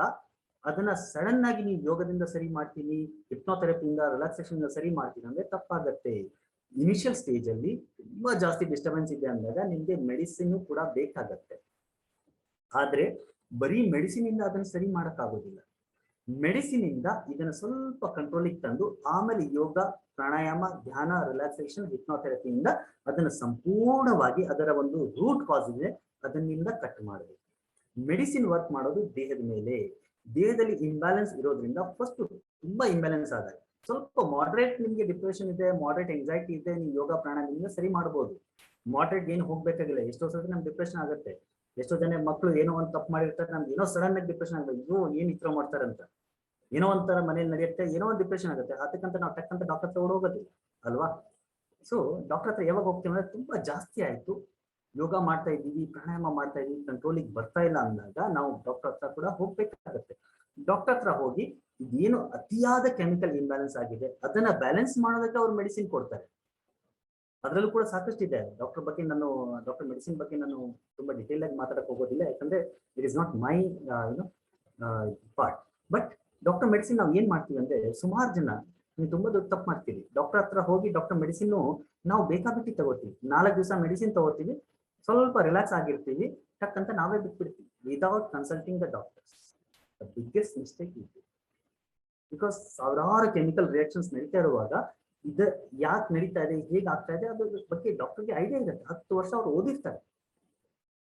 ಅದನ್ನ ಸಡನ್ ಆಗಿ ನೀವು ಯೋಗದಿಂದ ಸರಿ ಮಾಡ್ತೀನಿ, ಹಿಪ್ನೋಥೆರಪಿಯಿಂದ, ರಿಲ್ಯಾಕ್ಸೇಷನ್ ಇಂದ ಸರಿ ಮಾಡ್ತೀನಿ ಅಂದ್ರೆ ತಪ್ಪಾಗತ್ತೆ. ಇನಿಷಿಯಲ್ ಸ್ಟೇಜ್ ಅಲ್ಲಿ ತುಂಬಾ ಜಾಸ್ತಿ ಡಿಸ್ಟರ್ಬೆನ್ಸ್ ಇದೆ ಅಂದಾಗ ನಿಮ್ಗೆ ಮೆಡಿಸಿನ್ ಕೂಡ ಬೇಕಾಗತ್ತೆ. ಆದ್ರೆ ಬರೀ ಮೆಡಿಸಿನ್ ಇಂದ ಅದನ್ನ ಸರಿ ಮಾಡಕ್ಕಾಗೋದಿಲ್ಲ. ಮೆಡಿಸಿನ್ ಇಂದ ಇದನ್ನ ಸ್ವಲ್ಪ ಕಂಟ್ರೋಲಿಗೆ ತಂದು ಆಮೇಲೆ ಯೋಗ, ಪ್ರಾಣಾಯಾಮ, ಧ್ಯಾನ, ರಿಲ್ಯಾಕ್ಸೇಷನ್, ಹಿಪ್ನೋಥೆರಪಿಯಿಂದ ಅದನ್ನ ಸಂಪೂರ್ಣವಾಗಿ ಅದರ ಒಂದು ರೂಟ್ ಕಾಸ್ ಇದೆ ಅದನ್ನಿಂದ ಕಟ್ ಮಾಡಬೇಕು. ಮೆಡಿಸಿನ್ ವರ್ಕ್ ಮಾಡೋದು ದೇಹದ ಮೇಲೆ. ದೇಹದಲ್ಲಿ ಇಂಬ್ಯಾಲೆನ್ಸ್ ಇರೋದ್ರಿಂದ ಫಸ್ಟ್ ತುಂಬಾ ಇಂಬ್ಯಾಲೆನ್ಸ್ ಆದಾಗ ಸ್ವಲ್ಪ ಮಾಡರೇಟ್ ನಿಮ್ಗೆ ಡಿಪ್ರೆಷನ್ ಇದೆ, ಮಾಡರೇಟ್ ಎಂಗ್ಸೈಟಿ ಇದೆ, ನೀವು ಯೋಗ ಪ್ರಾಣಾಯಾಮದಿಂದ ಸರಿ ಮಾಡಬಹುದು. ಮಾಡರೇಟ್ ಏನು ಹೋಗ್ಬೇಕಾಗಿಲ್ಲ. ಎಷ್ಟೋ ಸತಿ ನಮ್ಗೆ ಡಿಪ್ರೆಷನ್ ಆಗುತ್ತೆ. ಎಷ್ಟೋ ಜನ ಮಕ್ಕಳು ಏನೋ ಒಂದು ತಪ್ಪು ಮಾಡಿರ್ತಾರೆ, ನಮ್ಗೆ ಏನೋ ಸಡನ್ ಆಗಿ ಡಿಪ್ರೆಷನ್ ಆಗುತ್ತೆ, ಅಯ್ಯೋ ಏನ್ ಇತರ ಮಾಡ್ತಾರೆ ಅಂತ, ಏನೋ ಒಂಥರ ಮನೇಲಿ ನಡೆಯುತ್ತೆ, ಏನೋ ಒಂದು ಡಿಪ್ರೆಷನ್ ಆಗುತ್ತೆ. ಅದಕ್ಕಂತ ನಾವು ಟಕ್ಕಂತ ಡಾಕ್ಟರ್ ಹತ್ರ ಹೋಗೋದಿಲ್ಲ ಅಲ್ವಾ. ಸೊ ಡಾಕ್ಟರ್ ಹತ್ರ ಯಾವಾಗ ಹೋಗ್ತೀವಿ ಅಂದ್ರೆ ತುಂಬಾ ಜಾಸ್ತಿ ಆಯ್ತು, ಯೋಗ ಮಾಡ್ತಾ ಇದ್ದೀವಿ, ಪ್ರಾಣಾಯಾಮ ಮಾಡ್ತಾ ಇದೀವಿ, ಕಂಟ್ರೋಲಿಗೆ ಬರ್ತಾ ಇಲ್ಲ ಅಂದಾಗ ನಾವು ಡಾಕ್ಟರ್ ಹತ್ರ ಕೂಡ ಹೋಗ್ಬೇಕಾಗತ್ತೆ. ಡಾಕ್ಟರ್ ಹತ್ರ ಹೋಗಿ ಇದೇನು ಅತಿಯಾದ ಕೆಮಿಕಲ್ ಇಂಬ್ಯಾಲೆನ್ಸ್ ಆಗಿದೆ ಅದನ್ನ ಬ್ಯಾಲೆನ್ಸ್ ಮಾಡೋದಕ್ಕೆ ಅವ್ರು ಮೆಡಿಸಿನ್ ಕೊಡ್ತಾರೆ. ಅದರಲ್ಲೂ ಕೂಡ ಸಾಕಷ್ಟು ಇದೆ. ಡಾಕ್ಟರ್ ಮೆಡಿಸಿನ್ ಬಗ್ಗೆ ನಾನು ತುಂಬಾ ಡಿಟೇಲ್ ಆಗಿ ಮಾತಾಡಕ್ ಹೋಗೋದಿಲ್ಲ, ಯಾಕಂದ್ರೆ it is not my part. But doctor medicine ನಾವು ಏನ್ ಮಾಡ್ತೀವಿ ಅಂದ್ರೆ, ಸುಮಾರು ಜನ ನೀವು ತುಂಬಾ ದೊಡ್ಡ ತಪ್ಪು ಮಾಡ್ತೀವಿ. ಡಾಕ್ಟರ್ ಹತ್ರ ಹೋಗಿ ಡಾಕ್ಟರ್ ಮೆಡಿಸಿನ್ ನಾವು ಬೇಕಾಬಿಟ್ಟಿ ತಗೋತೀವಿ. 4 ದಿವಸ ಮೆಡಿಸಿನ್ ತಗೋತೀವಿ, ಸ್ವಲ್ಪ ರಿಲ್ಯಾಕ್ಸ್ ಆಗಿರ್ತೀವಿ, ಟಕ್ ಅಂತ ನಾವೇ ಬಿಟ್ಬಿಡ್ತೀವಿ without consulting the doctors. The biggest mistake ಇದೆ. ಬಿಕಾಸ್ ಸಾವಿರಾರು ಕೆಮಿಕಲ್ ರಿಯಾಕ್ಷನ್ಸ್ ನಡೀತಾ ಇರುವಾಗ ಇದು ಯಾಕೆ ನಡೀತಾ ಇದೆ, ಹೇಗೆ ಆಗ್ತಾ ಇದೆ ಅದ್ರ ಬಗ್ಗೆ ಡಾಕ್ಟರ್ಗೆ ಐಡಿಯಾ ಇರುತ್ತೆ. 10 ವರ್ಷ ಅವ್ರು ಓದಿರ್ತಾರೆ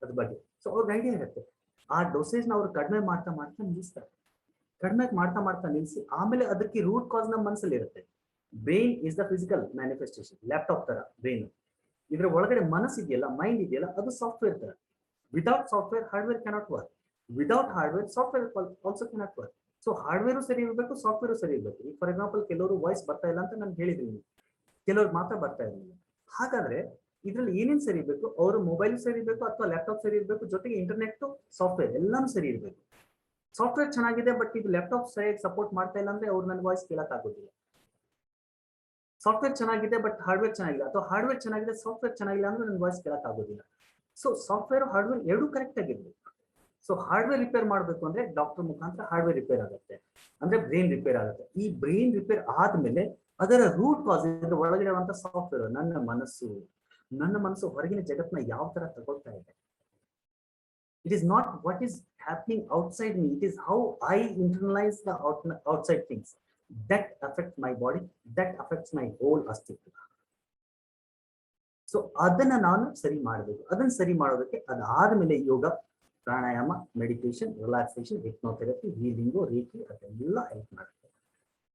ಅದ್ರ ಬಗ್ಗೆ. ಸೊ ಅವ್ರಿಗೆ ಐಡಿಯಾ ಇರುತ್ತೆ. ಆ ಡೋಸೇಜ್ನ ಅವ್ರು ಕಡಿಮೆ ಮಾಡ್ತಾ ನಿಲ್ಲಿಸ್ತಾರೆ. ಕಡಿಮೆ ಮಾಡ್ತಾ ನಿಲ್ಲಿಸಿ ಆಮೇಲೆ ಅದಕ್ಕೆ ರೂಟ್ ಕಾಸ್ ನಮ್ಮ ಮನಸ್ಸಲ್ಲಿ ಇರುತ್ತೆ. Brain is the physical manifestation, laptop ತರ ಬ್ರೈನ್. ಇದ್ರ ಒಳಗಡೆ ಮನಸ್ಸು ಇದೆಯಲ್ಲ, ಮೈಂಡ್ ಇದೆಯಲ್ಲ, ಅದು ಸಾಫ್ಟ್ವೇರ್ ತರ. Without software hardware cannot work. Without hardware software also cannot work. So hardware ಸರಿ ಇರಬೇಕು, ಸಾಫ್ಟ್ವೇರು ಸರಿ ಇರಬೇಕು. ಈಗ ಫಾರ್ ಎಕ್ಸಾಂಪಲ್ ಕೆಲವರು ವಾಯ್ಸ್ ಬರ್ತಾ ಇಲ್ಲ ಅಂತ ನಾನು ಹೇಳಿದ್ದೀನಿ, ಕೆಲವ್ರು ಮಾತ್ರ ಬರ್ತಾ ಇರಲಿಲ್ಲ. ಹಾಗಾದ್ರೆ ಇದ್ರಲ್ಲಿ ಏನೇನು ಸರಿ ಇರಬೇಕು, ಅವರು ಮೊಬೈಲ್ ಸರಿ ಇರಬೇಕು ಅಥವಾ ಲ್ಯಾಪ್ಟಾಪ್ ಸರಿ ಇರಬೇಕು, ಜೊತೆಗೆ ಇಂಟರ್ನೆಟ್, ಸಾಫ್ಟ್ವೇರ್ ಎಲ್ಲಾನು ಸರಿ ಇರಬೇಕು. ಸಾಫ್ಟ್ವೇರ್ ಚೆನ್ನಾಗಿದೆ ಬಟ್ ಇದು ಲ್ಯಾಪ್ಟಾಪ್ ಸರಿಯಾಗಿ ಸಪೋರ್ಟ್ ಮಾಡ್ತಾ ಇಲ್ಲ ಅಂದ್ರೆ ಅವ್ರು ನನ್ನ ವಾಯ್ಸ್ ಕೇಳಕ್ ಆಗೋದಿಲ್ಲ. ಸಾಫ್ಟ್ವೇರ್ ಚೆನ್ನಾಗಿದೆ ಬಟ್ ಹಾರ್ಡ್ವೇರ್ ಚೆನ್ನಾಗಿಲ್ಲ, ಅಥವಾ ಹಾರ್ಡ್ವೇರ್ ಚೆನ್ನಾಗಿದೆ ಸಾಫ್ಟ್ವೇರ್ ಚೆನ್ನಾಗಿಲ್ಲ ಅಂದ್ರೆ ನನ್ನ ವಾಯ್ಸ್ ಕೇಳಕ್ ಆಗೋದಿಲ್ಲ. ಸೊ ಸಾಫ್ಟ್ವೇರ್ ಹಾರ್ಡ್ವೇರ್ ಎರಡೂ ಕರೆಕ್ಟ್ ಆಗಿರ್ಬೇಕು. ಸೊ ಹಾರ್ಡ್ವೇರ್ ರಿಪೇರ್ ಮಾಡಬೇಕು ಅಂದ್ರೆ ಡಾಕ್ಟರ್ ಮುಖಾಂತರ ಹಾರ್ಡ್ವೇರ್ ರಿಪೇರ್ ಆಗುತ್ತೆ, ಅಂದ್ರೆ ಬ್ರೈನ್ ರಿಪೇರ್ ಆಗುತ್ತೆ. ಈ ಬ್ರೈನ್ ರಿಪೇರ್ ಆದ್ಮೇಲೆ ಅದರ ರೂಟ್ ಕಾಸ್ ಒಳಗಡೆ ಇರುವಂತ ಸಾಫ್ಟ್ವೇರ್, ನನ್ನ ಮನಸ್ಸು ಹೊರಗಿನ ಜಗತ್ನ ಯಾವ ತರ ತಗೊಳ್ತಾ ಇದೆ. It is not what is happening outside me, it is how I internalize the outside things that affect my body, that affects my whole ಅಸ್ತಿತ್ವ. ಸೊ ಅದನ್ನ ನಾನು ಸರಿ ಮಾಡಬೇಕು. ಅದನ್ನ ಸರಿ ಮಾಡೋದಕ್ಕೆ ಅದಾದ್ಮೇಲೆ ಯೋಗ, ಪ್ರಾಣಾಯಾಮ, ಮೆಡಿಟೇಷನ್, ರಿಲ್ಯಾಕ್ಸೇಷನ್, ಹಿಪ್ನೋಥೆರಪಿ, ಹೀಲಿಂಗು, ರೀತಿ ಅದೆಲ್ಲ ಹೆಲ್ಪ್ ಮಾಡುತ್ತೆ.